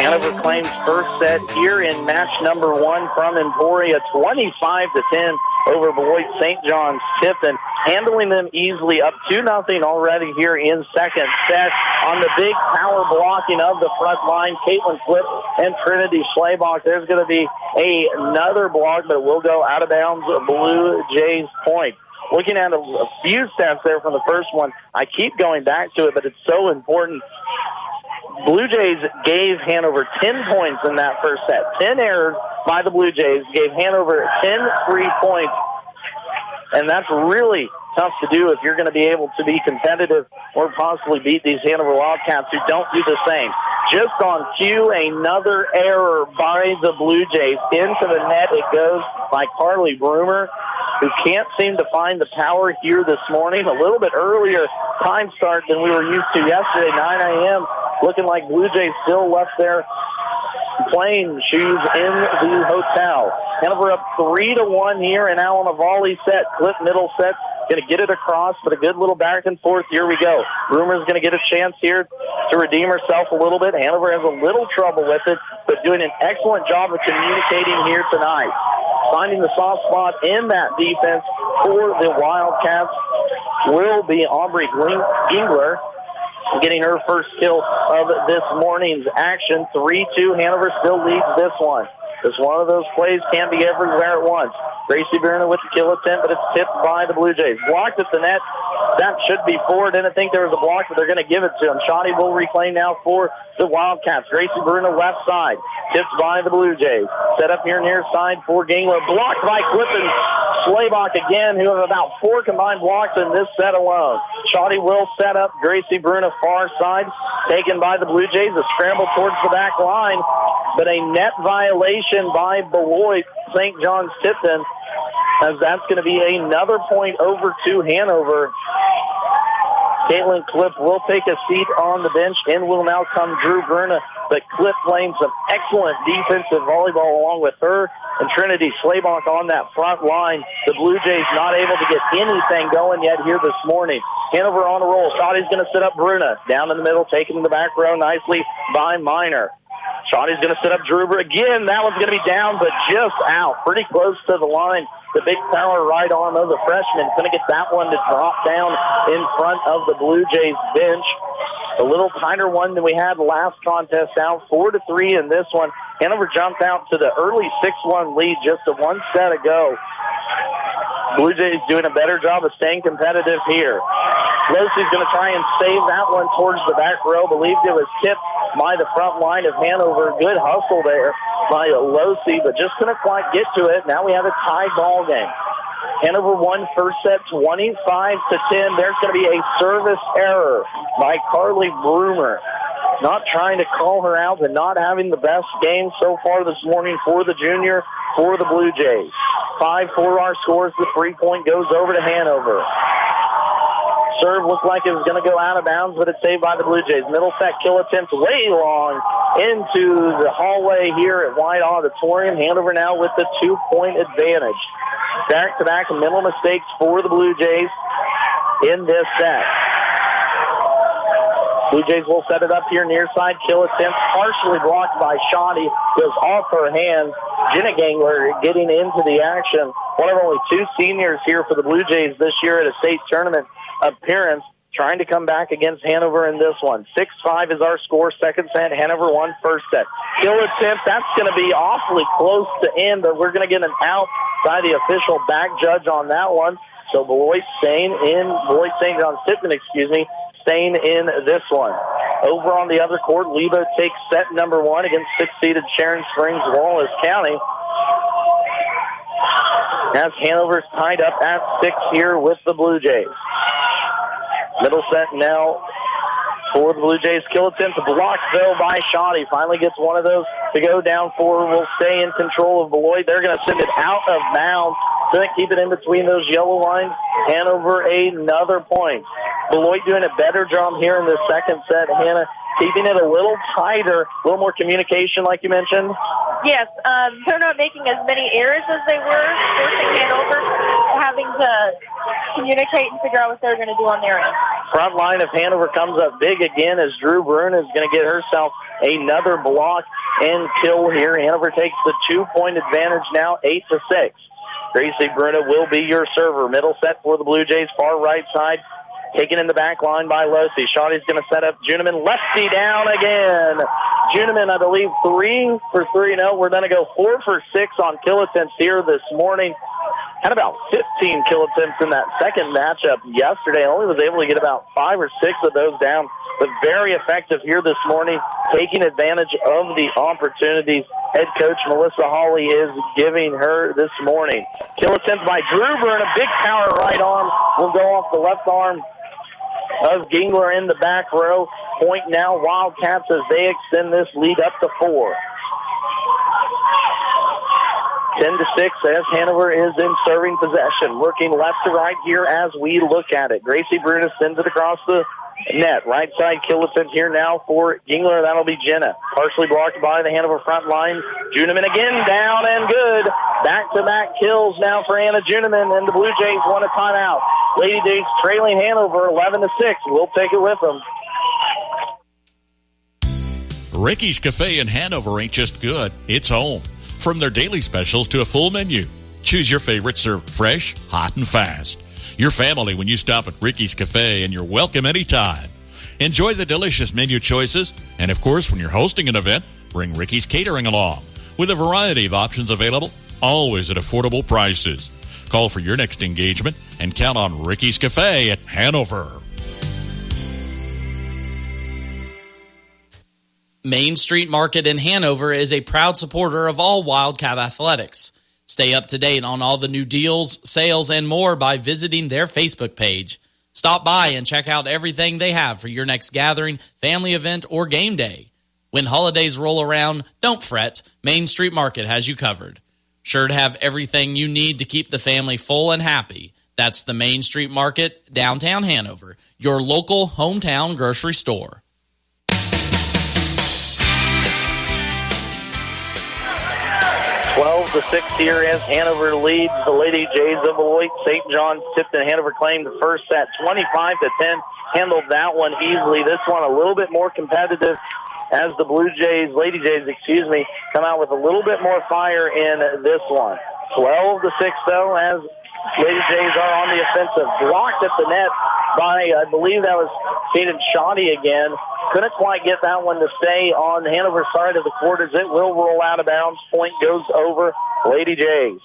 Hanover claims first set here in match number 1 from Emporia, 25-10 over Beloit St. John's Tipton, handling them easily, up 2-0 already here in second set. On the big power blocking of the front line, Caitlin Flip and Trinity Schlabach. There's going to be another block, but it will go out of bounds, Blue Jays point. Looking at a few stats there from the first one, I keep going back to it, but it's so important. Blue Jays gave Hanover 10 points in that first set. 10 errors by the Blue Jays gave Hanover 10 free points. And that's really tough to do if you're going to be able to be competitive or possibly beat these Hanover Wildcats who don't do the same. Just on cue, another error by the Blue Jays. Into the net it goes by Carly Broomer, who can't seem to find the power here this morning. A little bit earlier time start than we were used to yesterday, 9 a.m. Looking like Blue Jays still left their playing shoes in the hotel. Hanover up 3-1 here, and now on a volley set. Clip middle set. Going to get it across, but a good little back and forth. Here we go. Broomer's going to get a chance here to redeem herself a little bit. Hanover has a little trouble with it, but doing an excellent job of communicating here tonight. Finding the soft spot in that defense for the Wildcats will be Aubrey Gingler, getting her first kill of this morning's action. 3-2. Hanover still leads this one. This one of those plays can't be everywhere at once. Gracie Bierna with the kill attempt, but it's tipped by the Blue Jays. Blocked at the net. That should be four. Didn't think there was a block, but they're going to give it to him. Shoddy will reclaim now for the Wildcats. Gracie Bierna left side. Tipped by the Blue Jays. Set up here near side for Gingler. Blocked by Clifton Schlabach again, who have about 4 combined blocks in this set alone. Shoddy will set up Gracie Bierna far side. Taken by the Blue Jays. A scramble towards the back line, but a net violation by Beloit St. John's Tipton, as that's going to be another point over to Hanover. Caitlin Cliff will take a seat on the bench, and will now come Drew Bruna. But Cliff playing some excellent defensive volleyball along with her and Trinity Schlabach on that front line. The Blue Jays not able to get anything going yet here this morning. Hanover on a roll. Shoddy's going to set up Bruna. Down in the middle, taken in the back row nicely by Miner. Shoddy's going to set up Druber again. That one's going to be down, but just out. Pretty close to the line. The big power right arm of the freshman is going to get that one to drop down in front of the Blue Jays bench. A little tighter one than we had last contest out. 4-3 in this one. Hanover jumped out to the early 6-1 lead just a one set ago. Blue Jays doing a better job of staying competitive here. Losey's going to try and save that one towards the back row. Believed it was tipped by the front line of Hanover. Good hustle there by Losey, but just couldn't quite get to it. Now we have a tied ball game. Hanover won first set 25-10. There's going to be a service error by Carly Broomer. Not trying to call her out, but not having the best game so far this morning for the junior, for the Blue Jays. 5-4 our scores. The 3-point goes over to Hanover. Serve looked like it was going to go out of bounds, but it's saved by the Blue Jays. Middle set kill attempt way long into the hallway here at White Auditorium. Hanover now with the 2-point advantage. Back-to-back mental mistakes for the Blue Jays in this set. Blue Jays will set it up here near side. Kill attempt partially blocked by Shoddy. Goes off her hands. Jenna Gangler getting into the action. One of only 2 seniors here for the Blue Jays this year at a state tournament appearance. Trying to come back against Hanover in this one. 6-5 is our score. Second set. Hanover won first set. Kill attempt. That's going to be awfully close to end, but we're going to get an out by the official back judge on that one. So Beloit St. John's Tipton, staying in this one. Over on the other court, Lebo takes set number 1 against 6-seeded Sharon Springs Wallace County. As Hanover's tied up at 6 here with the Blue Jays. Middle set now for the Blue Jays. Kill attempt blocked though by Shoddy. Finally gets one of those to go down for. Will stay in control of Beloit. They're going to send it out of bounds. Going to keep it in between those yellow lines. Hanover another point. Beloit doing a better job here in the second set. Hannah keeping it a little tighter, a little more communication like you mentioned. Yes, they're not making as many errors as they were, forcing Hanover, having to communicate and figure out what they're going to do on their end. Front line of Hanover comes up big again as Drew Bruna is going to get herself another block and kill here. Hanover takes the 2-point advantage now, 8-6. Gracie Bruna will be your server. Middle set for the Blue Jays, far right side. Taken in the back line by Losey. Shawty's going to set up Juniman. Lefty down again. Juniman, I believe, 3 for 3. No, we're going to go 4 for 6 on kill attempts here this morning. Had about 15 kill attempts in that second matchup yesterday. Only was able to get about 5 or 6 of those down. But very effective here this morning, taking advantage of the opportunities head coach Melissa Hawley is giving her this morning. Kill attempt by Drew Bruna. Big power right arm will go off the left arm of Gingler in the back row. Point now, Wildcats, as they extend this lead up to 4. 10-6 as Hanover is in serving possession. Working left to right here as we look at it. Gracie Bruna sends it across the net. Right side kill attempt here now for Gingler. That'll be Jenna. Partially blocked by the Hanover front line. Juniman again, down and good. Back-to-back kills now for Anna Juniman, and the Blue Jays want a timeout. Lady Jays trailing Hanover 11-6. We'll take it with them. Ricky's Cafe in Hanover ain't just good, it's home. From their daily specials to a full menu, choose your favorite served fresh, hot, and fast. Your family when you stop at Ricky's Cafe, and you're welcome anytime. Enjoy the delicious menu choices, and of course, when you're hosting an event, bring Ricky's Catering along. With a variety of options available, always at affordable prices. Call for your next engagement and count on Ricky's Cafe at Hanover. Main Street Market in Hanover is a proud supporter of all Wildcat athletics. Stay up to date on all the new deals, sales, and more by visiting their Facebook page. Stop by and check out everything they have for your next gathering, family event, or game day. When holidays roll around, don't fret. Main Street Market has you covered. Sure to have everything you need to keep the family full and happy. That's the Main Street Market, downtown Hanover, your local hometown grocery store. 12-6 here as Hanover leads the Lady Jays of Beloit. St. John's Tipton. Hanover claimed the first set 25-10. Handled that one easily. This one a little bit more competitive as the Lady Jays, come out with a little bit more fire in this one. 12-6 though, as Lady Jays are on the offensive. Blocked at the net by, I believe that was Kaden Shoddy again. Couldn't quite get that one to stay on the Hanover side of the court as it will roll out of bounds. Point goes over Lady Jays.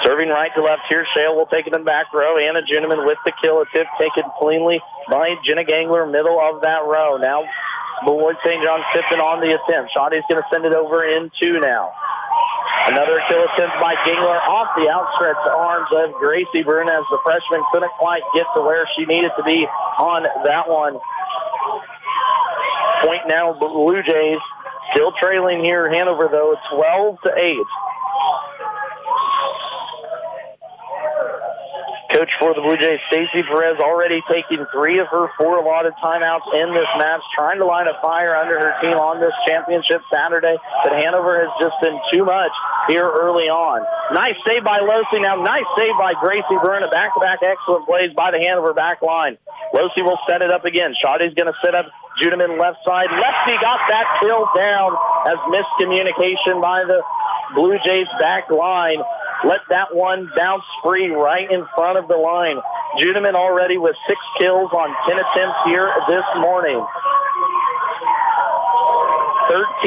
Serving right to left here, Shale will take it in back row. Anna Juniman with the kill attempt, taken cleanly by Jenna Gangler, middle of that row. Now, Beloit St. John's Tipton on the attempt. Shoddy's going to send it over in 2 now. Another kill attempt by Gingler off the outstretched arms of Gracie Bruna as the freshman couldn't quite get to where she needed to be on that one. Point now, Blue Jays still trailing here. Hanover, though, 12-8. Coach for the Blue Jays, Stacey Perez, already taking 3 of her 4 allotted timeouts in this match, trying to light a fire under her team on this championship Saturday, but Hanover has just been too much here early on. Nice save by Losey. Now nice save by Gracie Bruna. Back-to-back excellent plays by the Hanover back line. Losey will set it up again. Shoddy's going to set up Judeman left side. Lefty got that kill down as miscommunication by the Blue Jays back line. Let that one bounce free right in front of the line. Judeman already with 6 kills on 10 attempts here this morning.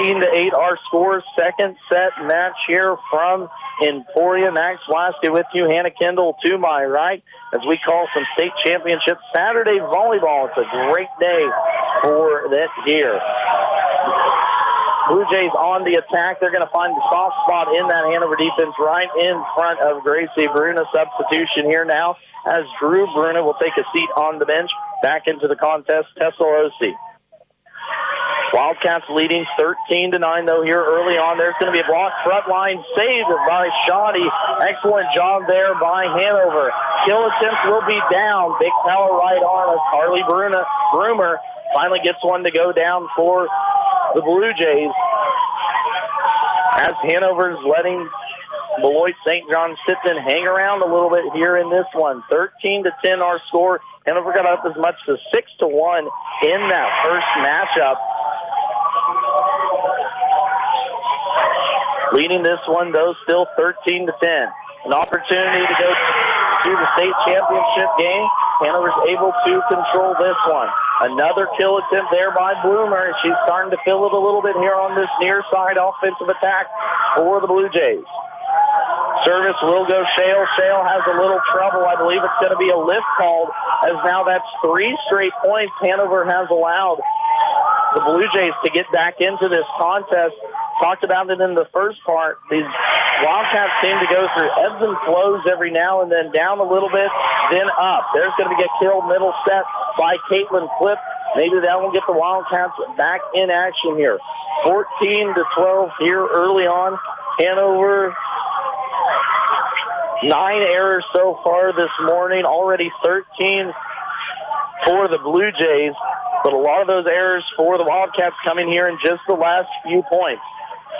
13-8 our score. Second set match here from Emporia. Max Lasky with you. Hannah Kendall to my right as we call some state championship Saturday volleyball. It's a great day for this here. Blue Jays on the attack. They're going to find the soft spot in that Hanover defense right in front of Gracie Bruna. Substitution here now as Drew Bruna will take a seat on the bench. Back into the contest, Tessa Losey. Wildcats leading 13-9 though here early on. There's going to be a block front line saved by Shoddy. Excellent job there by Hanover. Kill attempt will be down. Big power right arm as Carly Broomer finally gets one to go down for the Blue Jays. as Hanover's letting Beloit St. John Tipton hang around a little bit here in this one. 13-10 our score. Hanover got up as much as 6-1 in that first matchup. Leading this one, though, still 13-10. An opportunity to go to the state championship game. Hanover's able to control this one. Another kill attempt there by Bloomer. She's starting to fill it a little bit here on this near side offensive attack for the Blue Jays. Service will go Shale. Shale has a little trouble. I believe it's going to be a lift called, as now that's 3 straight points Hanover has allowed the Blue Jays to get back into this contest. Talked about it in the first part. These Wildcats seem to go through ebbs and flows every now and then, down a little bit, then up. There's going to be a kill middle set by Caitlin Flip. Maybe that will get the Wildcats back in action here. 14-12 here early on. Hanover, 9 errors so far this morning, already 13 for the Blue Jays, but a lot of those errors for the Wildcats coming here in just the last few points.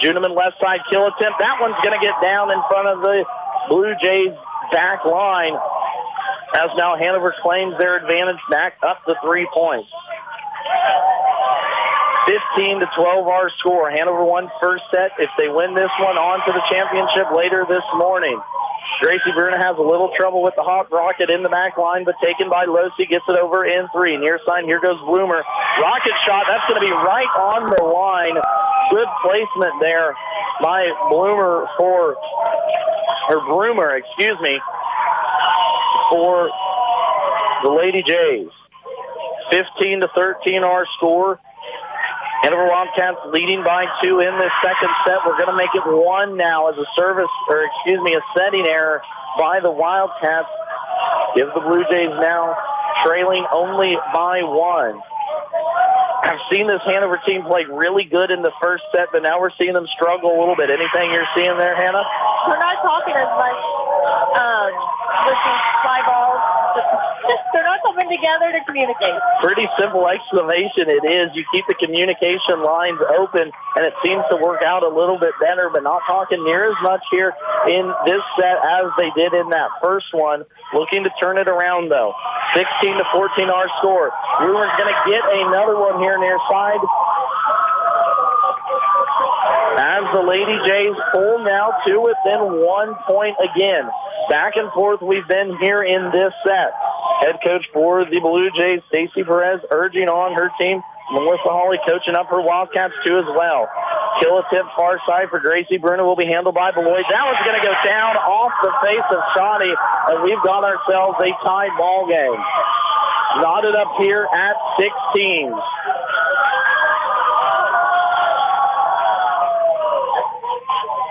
Juneman left side kill attempt. That one's going to get down in front of the Blue Jays back line, as now Hanover claims their advantage back up to 3 points. 15-12 our score. Hanover won first set. If they win this one, on to the championship later this morning. Gracie Bruna has a little trouble with the hot rocket in the back line, but taken by Losi, gets it over in 3. Near side, here goes Bloomer. Rocket shot, that's going to be right on the line. Good placement there by Broomer for the Lady Jays. 15-13 our score. Hanover Wildcats leading by 2 in this second set. We're going to make it 1 now as a setting error by the Wildcats. Gives the Blue Jays now trailing only by 1. I've seen this Hanover team play really good in the first set, but now we're seeing them struggle a little bit. Anything you're seeing there, Hannah? We're not talking as much with these fly balls. They're not coming together to communicate. Pretty simple explanation it is. You keep the communication lines open, and it seems to work out a little bit better, but not talking near as much here in this set as they did in that first one. Looking to turn it around, though. 16-14 our score. Brewer's going to get another one here near side. As the Lady Jays pull now to within 1 point again. Back and forth we've been here in this set. Head coach for the Blue Jays, Stacey Perez, urging on her team. Melissa Hawley coaching up her Wildcats too as well. Kill attempt far side for Gracie Bruno will be handled by Beloit. That one's going to go down off the face of Shawnee, and we've got ourselves a tied ball game. Knotted up here at 16.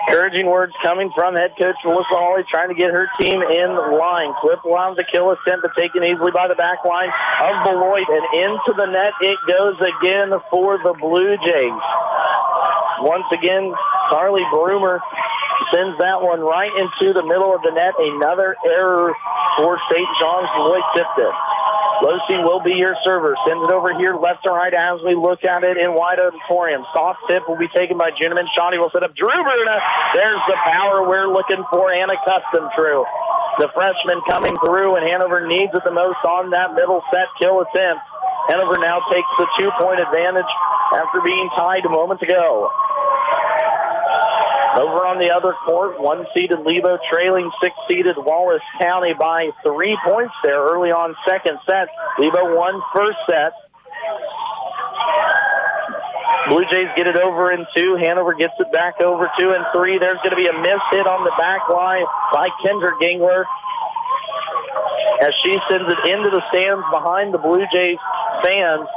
Encouraging words coming from head coach Melissa Hawley, trying to get her team in line. Flip allows the kill attempt, but taken easily by the back line of Beloit, and into the net it goes again for the Blue Jays. Once again, Carly Broomer sends that one right into the middle of the net. Another error for St. John's Beloit Tipton. Losi will be your server. Sends it over here left to right as we look at it in wide auditorium. Soft tip will be taken by Juneman. Shawnee will set up Drew Bruna. There's the power we're looking for and accustomed to. The freshman coming through, and Hanover needs it the most on that middle set kill attempt. Hanover now takes the 2-point advantage after being tied a moment ago. Over on the other court, 1-seeded Lebo trailing 6-seeded Wallace County by 3 points there early on second set. Lebo won first set. Blue Jays get it over in 2. Hanover gets it back over 2 and 3. There's going to be a missed hit on the back line by Kendra Gingler as she sends it into the stands behind the Blue Jays fans.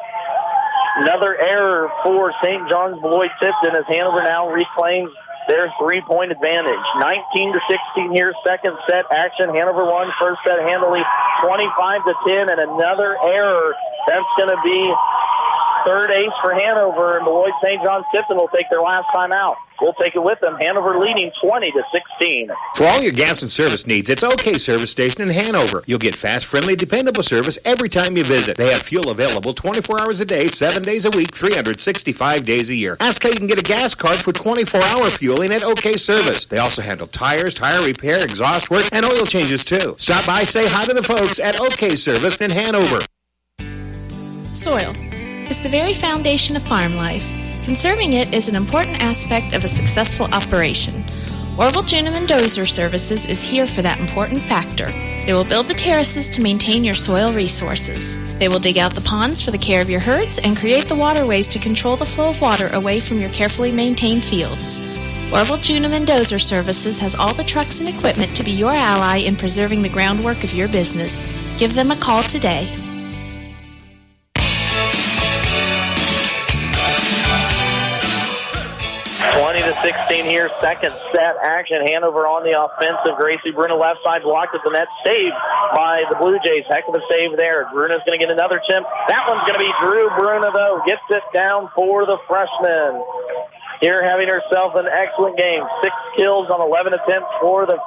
Another error for St. John's Beloit Tipton as Hanover now reclaims their 3-point advantage. 19-16 here, second set action. Hanover won first set handily, 25-10, and another error. That's going to be third ace for Hanover, and Beloit St. John's Tipton will take their last time out. We'll take it with them. Hanover leading 20-16. For all your gas and service needs, it's OK Service Station in Hanover. You'll get fast, friendly, dependable service every time you visit. They have fuel available 24 hours a day, 7 days a week, 365 days a year. Ask how you can get a gas card for 24-hour fueling at OK Service. They also handle tires, tire repair, exhaust work, and oil changes too. Stop by, say hi to the folks at OK Service in Hanover. Soil is the very foundation of farm life. Conserving it is an important aspect of a successful operation. Orville Journeyman Dozer Services is here for that important factor. They will build the terraces to maintain your soil resources. They will dig out the ponds for the care of your herds and create the waterways to control the flow of water away from your carefully maintained fields. Orville Journeyman Dozer Services has all the trucks and equipment to be your ally in preserving the groundwork of your business. Give them a call today. 20-16 here, second set action. Hanover on the offensive. Gracie Bruna left side blocked at the net, saved by the Blue Jays. Heck of a save there. Bruna's going to get another attempt. That one's going to be Drew Bruna, though. Gets it down for the freshman. Here having herself an excellent game. 6 kills on 11 attempts for the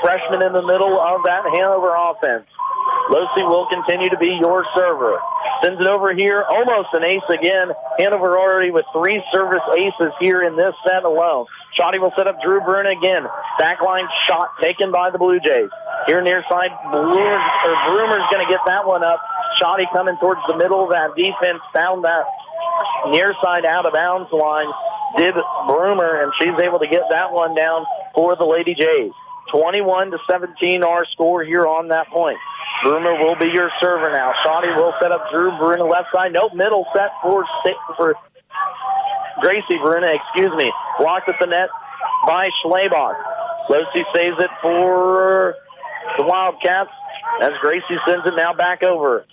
freshman in the middle of that Hanover offense. Losey will continue to be your server. Sends it over here, almost an ace again. Hanover already with 3 service aces here in this set alone. Shoddy will set up Drew Bruna again. Backline shot taken by the Blue Jays. Here near side, Broomer's going to get that one up. Shoddy coming towards the middle of that defense, found that near side out of bounds line. Did Broomer, and she's able to get that one down for the Lady Jays. 21-17 our score here on that point. Broomer will be your server now. Shoddy will set up Drew Bruna left side. Nope, middle set for Gracie Bruna, blocked at the net by Schlebach. Losey saves it for the Wildcats as Gracie sends it now back over.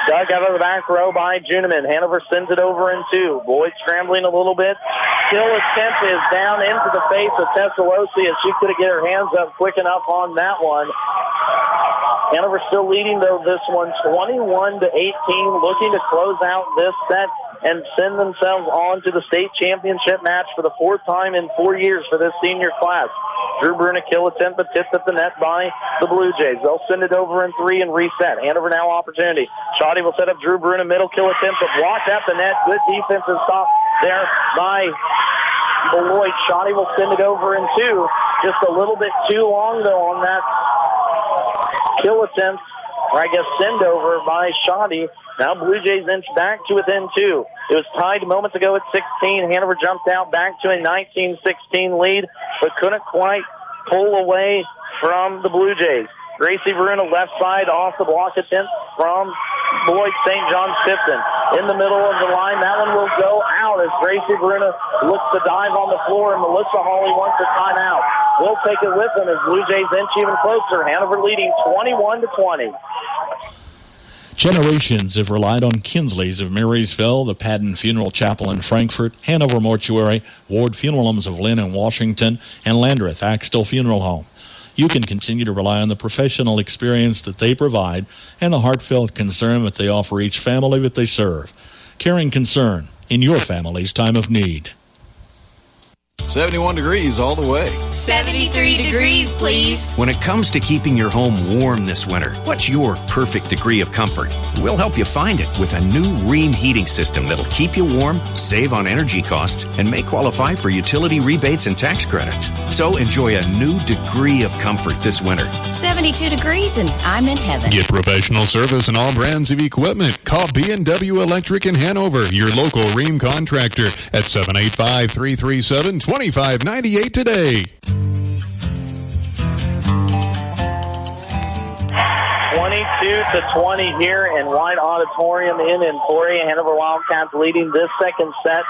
Dug out of the back row by Juniman. Hanover sends it over in 2. Boyd scrambling a little bit. Still attempt is down into the face of Tessa Losey as she couldn't get her hands up quick enough on that one. Hanover still leading, though, this one 21-18, looking to close out this set and send themselves on to the state championship match for the 4th time in 4 years for this senior class. Drew Bruna kill attempt, but tipped at the net by the Blue Jays. They'll send it over in 3 and reset. Hanover now opportunity. Shoddy will set up Drew Bruna, middle kill attempt, but blocked at the net. Good defensive stop there by Beloit. Shoddy will send it over in 2. Just a little bit too long, though, on that kill attempt, or I guess send over by Shoddy. Now Blue Jays inch back to within 2. It was tied moments ago at 16. Hanover jumped out back to a 19-16 lead, but couldn't quite pull away from the Blue Jays. Gracie Bruna left side off the block attempt from Beloit St. John's Tipton. In the middle of the line, that one will go out as Gracie Bruna looks to dive on the floor, and Melissa Hawley wants a timeout. We'll take it with them as Blue Jays inch even closer. Hanover leading 21-20. Generations have relied on Kinsley's of Marysville, the Padden Funeral Chapel in Frankfort, Hanover Mortuary, Ward Funeral Homes of Lynn and Washington, and Landreth Axtell Funeral Home. You can continue to rely on the professional experience that they provide and the heartfelt concern that they offer each family that they serve. Caring concern in your family's time of need. 71 degrees all the way. 73 degrees, please. When it comes to keeping your home warm this winter, what's your perfect degree of comfort? We'll help you find it with a new Rheem heating system that'll keep you warm, save on energy costs, and may qualify for utility rebates and tax credits. So enjoy a new degree of comfort this winter. 72 degrees and I'm in heaven. Get professional service and all brands of equipment. Call B&W Electric in Hanover, your local Rheem contractor at 785-337-2598 today. 22-20 here in White Auditorium in Emporia. Hanover Wildcats leading this second set,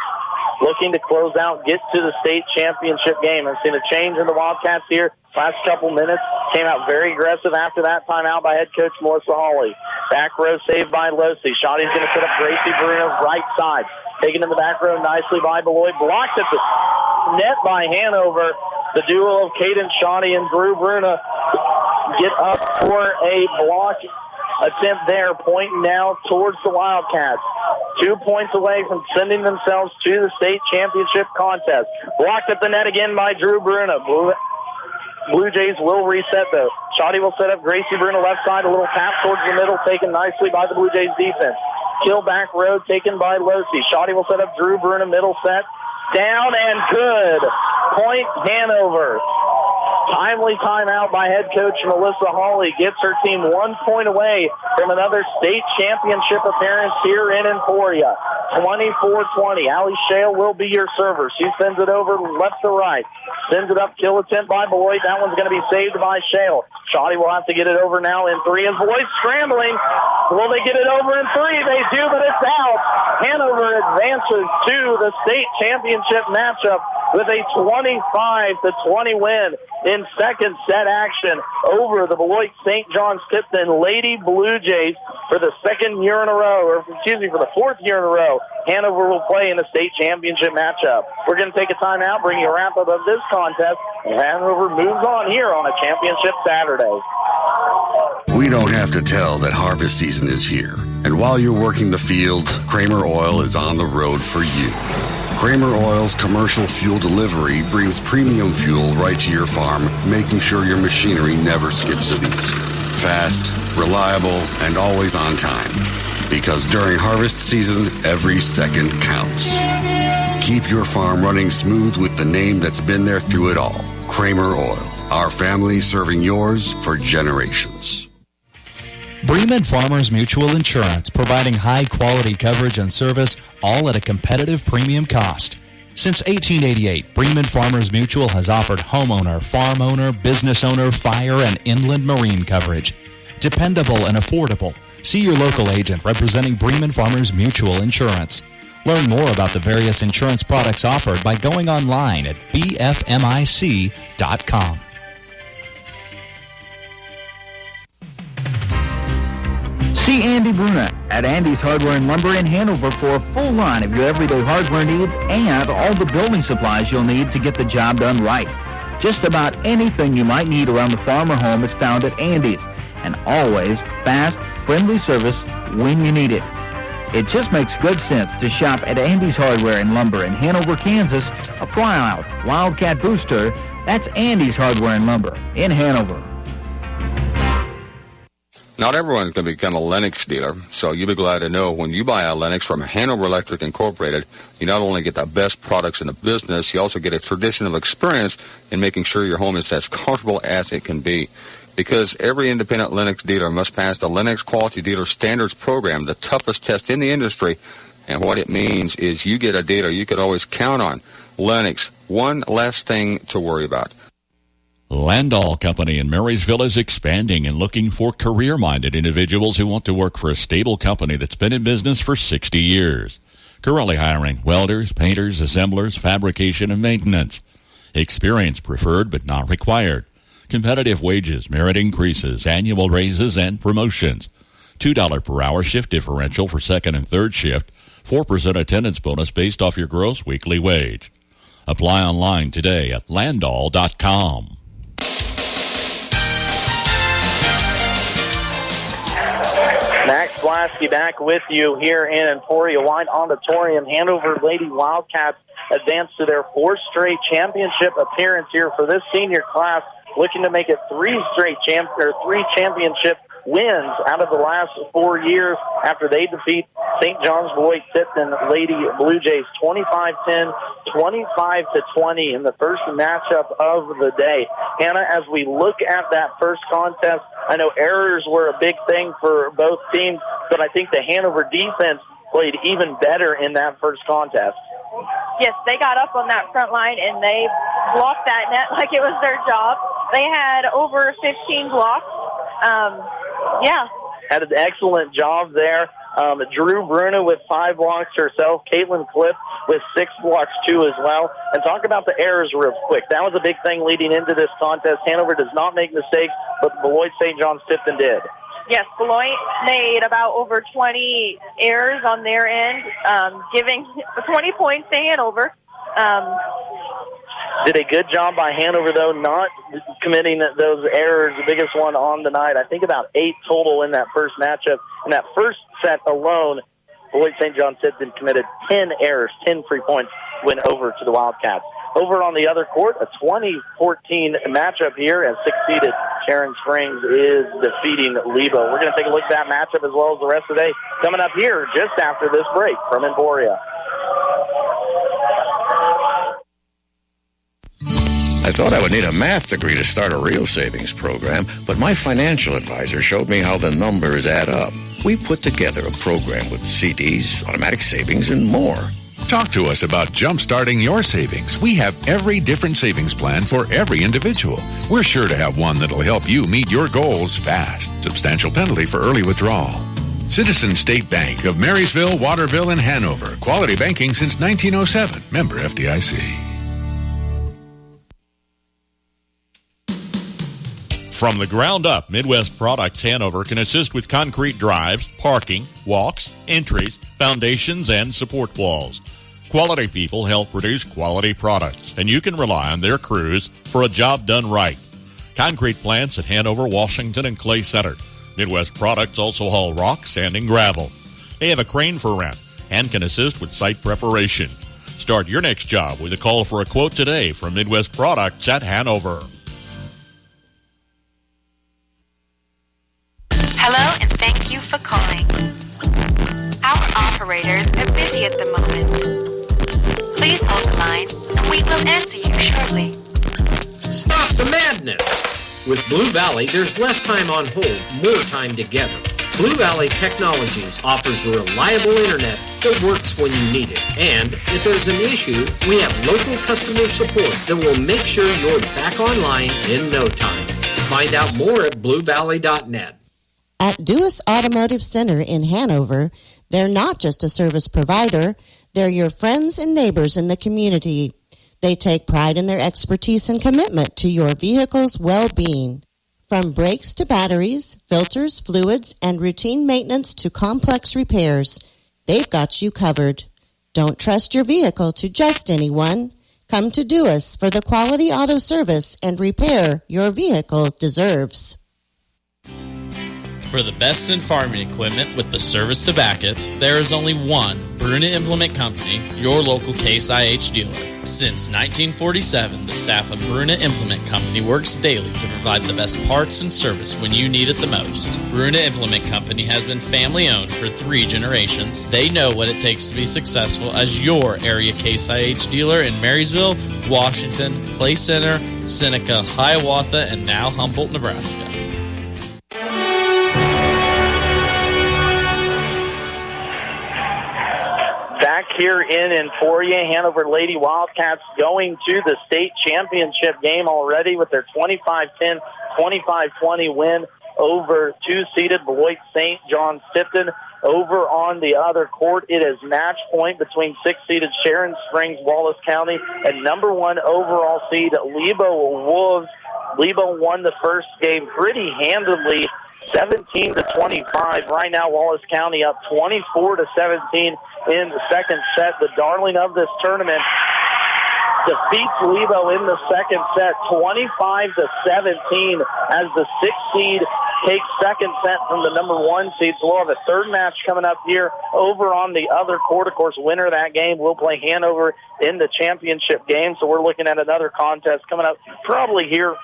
looking to close out, get to the state championship game. I've seen a change in the Wildcats here. Last couple minutes, came out very aggressive after that timeout by head coach Melissa Hawley. Back row saved by Losey. Shoddy's going to set up Gracie Bruno right side. Taken in the back row nicely by Beloit. Blocked at the net by Hanover. The duo of Caden Shoddy and Drew Bruna get up for a block attempt there, pointing now towards the Wildcats. 2 points away from sending themselves to the state championship contest. Blocked at the net again by Drew Bruna. Blue Jays will reset, though. Shoddy will set up Gracie Bruna left side. A little tap towards the middle, taken nicely by the Blue Jays defense. Kill back road taken by Losi. Shoddy will set up Drew Bruna, middle set. Down and good. Point Hanover. Timely timeout by head coach Melissa Hawley gets her team 1 point away from another state championship appearance here in Emporia. 24-20. Allie Shale will be your server. She sends it over left to right. Sends it up, kill attempt by Boyd. That one's going to be saved by Shale. Shoddy will have to get it over now in 3, and Boyd scrambling. Will they get it over in 3? They do, but it's out. Hanover advances to the state championship matchup with a 25-20 win in second set action over the Beloit St. John's Tipton Lady Blue Jays for the second year in a row, or excuse me, for the fourth year in a row. Hanover will play in the state championship matchup. We're going to take a timeout, bring you a wrap-up of this contest, and Hanover moves on here on a championship Saturday. We don't have to tell that harvest season is here. And while you're working the field, Kramer Oil is on the road for you. Kramer Oil's commercial fuel delivery brings premium fuel right to your farm, making sure your machinery never skips a beat. Fast, reliable, and always on time. Because during harvest season, every second counts. Keep your farm running smooth with the name that's been there through it all. Kramer Oil. Our family serving yours for generations. Bremen Farmers Mutual Insurance, providing high-quality coverage and service, all at a competitive premium cost. Since 1888, Bremen Farmers Mutual has offered homeowner, farm owner, business owner, fire, and inland marine coverage. Dependable and affordable. See your local agent representing Bremen Farmers Mutual Insurance. Learn more about the various insurance products offered by going online at bfmic.com. See Andy Bruna at Andy's Hardware and Lumber in Hanover for a full line of your everyday hardware needs and all the building supplies you'll need to get the job done right. Just about anything you might need around the farm or home is found at Andy's, and always fast, friendly service when you need it. It just makes good sense to shop at Andy's Hardware and Lumber in Hanover, Kansas. Apply out Wildcat Booster. That's Andy's Hardware and Lumber in Hanover. Not everyone can become a Lennox dealer, so you'll be glad to know when you buy a Lennox from Hanover Electric Incorporated, you not only get the best products in the business, you also get a tradition of experience in making sure your home is as comfortable as it can be. Because every independent Lennox dealer must pass the Lennox Quality Dealer Standards Program, the toughest test in the industry. And what it means is you get a dealer you could always count on. Lennox, one less thing to worry about. Landall Company in Marysville is expanding and looking for career-minded individuals who want to work for a stable company that's been in business for 60 years. Currently hiring welders, painters, assemblers, fabrication, and maintenance. Experience preferred but not required. Competitive wages, merit increases, annual raises, and promotions. $2 per hour shift differential for second and third shift. 4% attendance bonus based off your gross weekly wage. Apply online today at landall.com. Max Blasky back with you here in Emporia White Auditorium. Hanover Lady Wildcats advance to their fourth straight championship appearance here for this senior class, looking to make it three championship wins out of the last 4 years after they defeat St. John's Beloit Tipton Lady Blue Jays 25-10, 25-20 in the first matchup of the day. Hannah, as we look at that first contest, I know errors were a big thing for both teams, but I think the Hanover defense played even better in that first contest. Yes, they got up on that front line, and they blocked that net like it was their job. They had over 15 blocks. Had an excellent job there. Drew Bruna with 5 blocks herself. Caitlin Cliff with 6 blocks, too, as well. And talk about the errors real quick. That was a big thing leading into this contest. Hanover does not make mistakes, but Beloit St. John's Tipton did. Yes, Beloit made about over 20 errors on their end, giving 20 points to Hanover. Did a good job by Hanover, though, not committing those errors, the biggest one on the night. I think about 8 total in that first matchup. In that first set alone, Beloit St. John Tipton committed 10 errors, 10 free points, went over to the Wildcats. Over on the other court, a 2014 matchup here as 6-seeded Sharon Springs is defeating Lebo. We're going to take a look at that matchup as well as the rest of the day coming up here just after this break from Emporia. I thought I would need a math degree to start a real savings program, but my financial advisor showed me how the numbers add up. We put together a program with CDs, automatic savings, and more. Talk to us about jump-starting your savings. We have every different savings plan for every individual. We're sure to have one that'll help you meet your goals fast. Substantial penalty for early withdrawal. Citizen State Bank of Marysville, Waterville, and Hanover. Quality banking since 1907. Member FDIC. From the ground up, Midwest Products Hanover can assist with concrete drives, parking, walks, entries, foundations, and support walls. Quality people help produce quality products, and you can rely on their crews for a job done right. Concrete plants at Hanover, Washington, and Clay Center. Midwest Products also haul rock, sand, and gravel. They have a crane for rent and can assist with site preparation. Start your next job with a call for a quote today from Midwest Products at Hanover. Hello, and thank you for calling. Our operators are busy at the moment. Please hold the line, and we will answer you shortly. Stop the madness! With Blue Valley, there's less time on hold, more time together. Blue Valley Technologies offers reliable internet that works when you need it. And if there's an issue, we have local customer support that will make sure you're back online in no time. Find out more at bluevalley.net. At Dewis Automotive Center in Hanover, they're not just a service provider, they're your friends and neighbors in the community. They take pride in their expertise and commitment to your vehicle's well-being. From brakes to batteries, filters, fluids, and routine maintenance to complex repairs, they've got you covered. Don't trust your vehicle to just anyone. Come to Dewis for the quality auto service and repair your vehicle deserves. For the best in farming equipment with the service to back it, there is only one Bruna Implement Company, your local Case IH dealer. Since 1947, the staff of Bruna Implement Company works daily to provide the best parts and service when you need it the most. Bruna Implement Company has been family-owned for 3 generations. They know what it takes to be successful as your area Case IH dealer in Marysville, Washington, Clay Center, Seneca, Hiawatha, and now Humboldt, Nebraska. Back here in Emporia, Hanover Lady Wildcats going to the state championship game already with their 25-10, 25-20 win over 2-seeded Beloit St. John Tipton. Over on the other court, it is match point between 6-seeded Sharon Springs, Wallace County, and number 1 overall seed Lebo Wolves. Lebo won the first game pretty handily, 17-25. Right now, Wallace County up 24-17 in the second set. The darling of this tournament defeats Lebo in the second set, 25-17, as the 6th seed takes second set from the number 1 seed. So we'll have a third match coming up here over on the other court. Of course, winner of that game will play Hanover in the championship game. So we're looking at another contest coming up probably here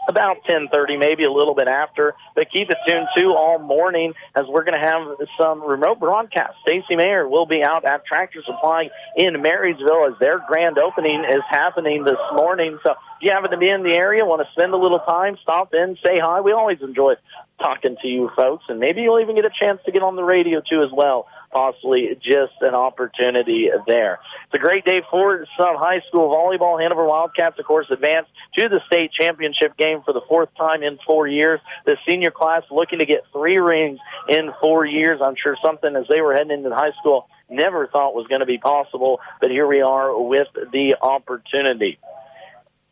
about 10:30, maybe a little bit after. But keep it tuned, too, all morning as we're going to have some remote broadcast. Stacy Mayer will be out at Tractor Supply in Marysville as their grand opening is happening this morning. So if you happen to be in the area, want to spend a little time, stop in, say hi. We always enjoy talking to you folks, and maybe you'll even get a chance to get on the radio, too, as well. Possibly just an opportunity there. It's a great day for some high school volleyball. Hanover Wildcats, of course, advanced to the state championship game for the 4th time in 4 years. The senior class looking to get 3 rings in 4 years. I'm sure something as they were heading into high school never thought was going to be possible, but here we are with the opportunity.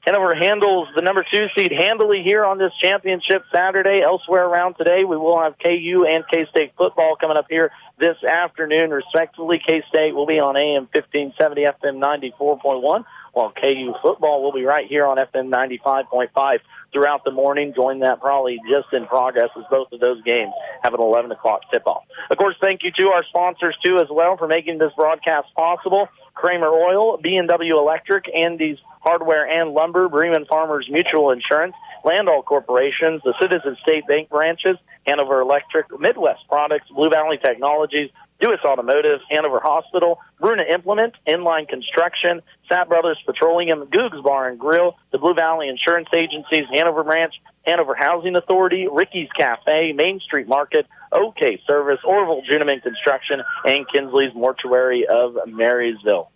Hanover handles the number 2 seed handily here on this championship Saturday. Elsewhere around today, we will have KU and K-State football coming up here this afternoon, respectively. K-State will be on AM 1570, FM 94.1. while KU football will be right here on FM 95.5 throughout the morning. Join that probably just in progress as both of those games have an 11 o'clock tip-off. Of course, thank you to our sponsors, too, as well, for making this broadcast possible. Kramer Oil, B&W Electric, Andy's Hardware and Lumber, Bremen Farmers Mutual Insurance, Landall Corporations, the Citizen State Bank branches, Hanover Electric, Midwest Products, Blue Valley Technologies, Dewis Automotive, Hanover Hospital, Bruna Implement, Inline Construction, Sapp Brothers Petroleum, Goog's Bar and Grill, the Blue Valley Insurance Agencies, Hanover Branch, Hanover Housing Authority, Ricky's Cafe, Main Street Market, OK Service, Orville Juniman Construction, and Kinsley's Mortuary of Marysville.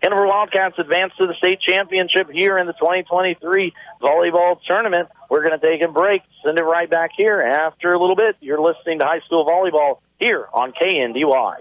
Hanover Wildcats advance to the state championship here in the 2023 volleyball tournament. We're going to take a break, send it right back here after a little bit. You're listening to High School Volleyball here on KNDY.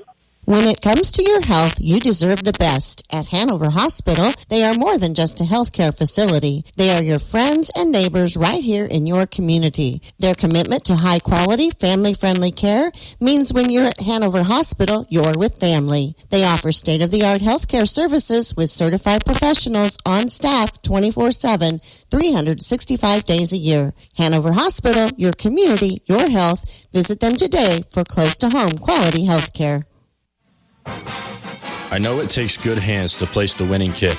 When it comes to your health, you deserve the best. At Hanover Hospital, they are more than just a healthcare facility. They are your friends and neighbors right here in your community. Their commitment to high-quality, family-friendly care means when you're at Hanover Hospital, you're with family. They offer state-of-the-art healthcare services with certified professionals on staff 24/7, 365 days a year. Hanover Hospital, your community, your health. Visit them today for close-to-home quality healthcare. I know it takes good hands to place the winning kick.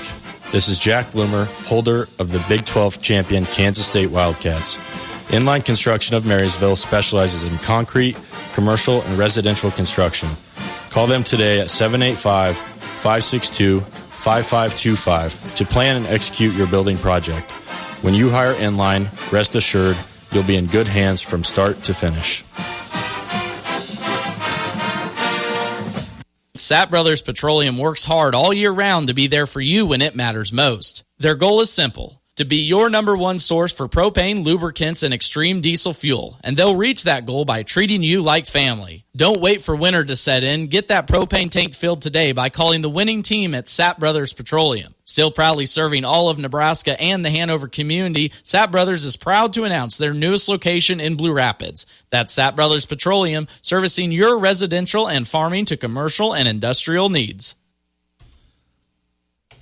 This is Jack Bloomer, holder of the Big 12 champion Kansas State Wildcats. Inline Construction of Marysville specializes in concrete, commercial, and residential construction. Call them today at 785-562-5525 to plan and execute your building project. When you hire Inline, rest assured you'll be in good hands from start to finish. Sapp Brothers Petroleum works hard all year round to be there for you when it matters most. Their goal is simple: to be your number one source for propane, lubricants, and extreme diesel fuel. And they'll reach that goal by treating you like family. Don't wait for winter to set in. Get that propane tank filled today by calling the winning team at Sapp Brothers Petroleum. Still proudly serving all of Nebraska and the Hanover community, Sapp Brothers is proud to announce their newest location in Blue Rapids. That's Sapp Brothers Petroleum, servicing your residential and farming to commercial and industrial needs.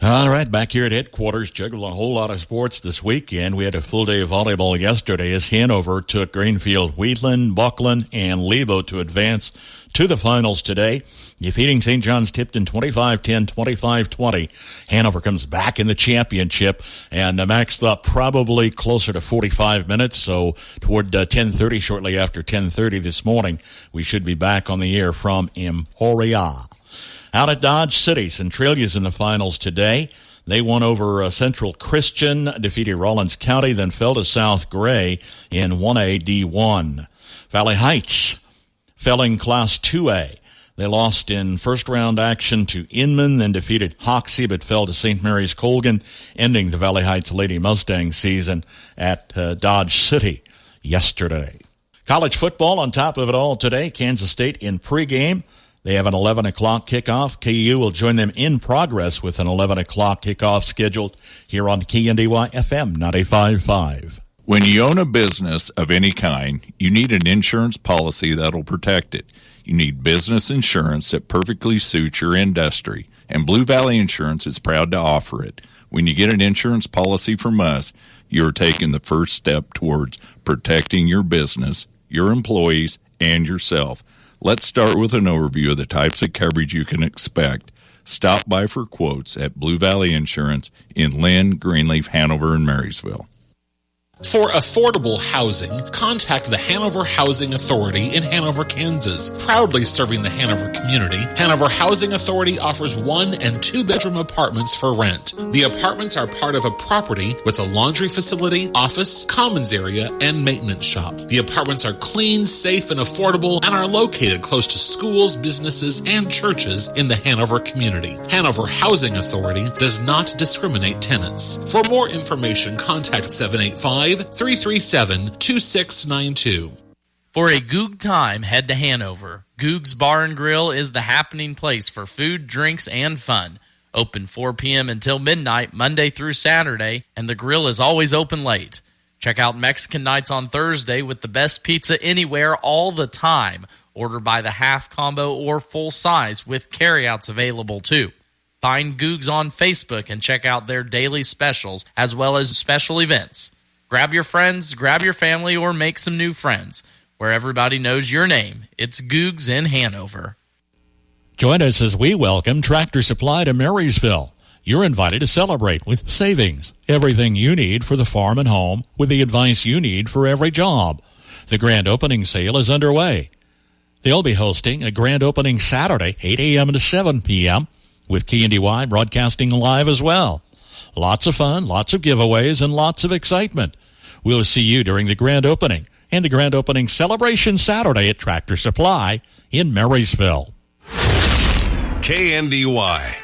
All right, back here at headquarters, juggled a whole lot of sports this weekend. We had a full day of volleyball yesterday as Hanover took Greenfield, Wheatland, Buckland, and Lebo to advance to the finals today, defeating St. John's Tipton 25-10, 25-20. Hanover comes back in the championship, and Max thought probably closer to 45 minutes, so toward 10:30, shortly after 10:30 this morning, we should be back on the air from Emporia. Out at Dodge City, Centralia's in the finals today. They won over Central Christian, defeated Rollins County, then fell to South Gray in 1A D1. Valley Heights fell in Class 2A. They lost in first-round action to Inman, then defeated Hoxie, but fell to St. Mary's Colgan, ending the Valley Heights Lady Mustang season at Dodge City yesterday. College football on top of it all today. Kansas State in pregame. They have an 11 o'clock kickoff. KU will join them in progress with an 11 o'clock kickoff scheduled here on KNDY FM 95.5. When you own a business of any kind, you need an insurance policy that'll protect it. You need business insurance that perfectly suits your industry, and Blue Valley Insurance is proud to offer it. When you get an insurance policy from us, you're taking the first step towards protecting your business, your employees, and yourself. Let's start with an overview of the types of coverage you can expect. Stop by for quotes at Blue Valley Insurance in Lynn, Greenleaf, Hanover, and Marysville. For affordable housing, contact the Hanover Housing Authority in Hanover, Kansas. Proudly serving the Hanover community, Hanover Housing Authority offers 1- and 2-bedroom apartments for rent. The apartments are part of a property with a laundry facility, office, commons area, and maintenance shop. The apartments are clean, safe, and affordable and are located close to schools, businesses, and churches in the Hanover community. Hanover Housing Authority does not discriminate tenants. For more information, contact 785-337-2692. For a Goog time, head to Hanover. Goog's Bar and Grill is the happening place for food, drinks, and fun. Open 4 p.m. until midnight, Monday through Saturday, and the grill is always open late. Check out Mexican nights on Thursday with the best pizza anywhere all the time. Order by the half combo or full size with carryouts available too. Find Googs on Facebook and check out their daily specials as well as special events. Grab your friends, grab your family, or make some new friends. Where everybody knows your name, it's Googs in Hanover. Join us as we welcome Tractor Supply to Marysville. You're invited to celebrate with savings. Everything you need for the farm and home with the advice you need for every job. The grand opening sale is underway. They'll be hosting a grand opening Saturday, 8 a.m. to 7 p.m., with KNDY broadcasting live as well. Lots of fun, lots of giveaways, and lots of excitement. We'll see you during the grand opening and the grand opening celebration Saturday at Tractor Supply in Marysville. KNDY,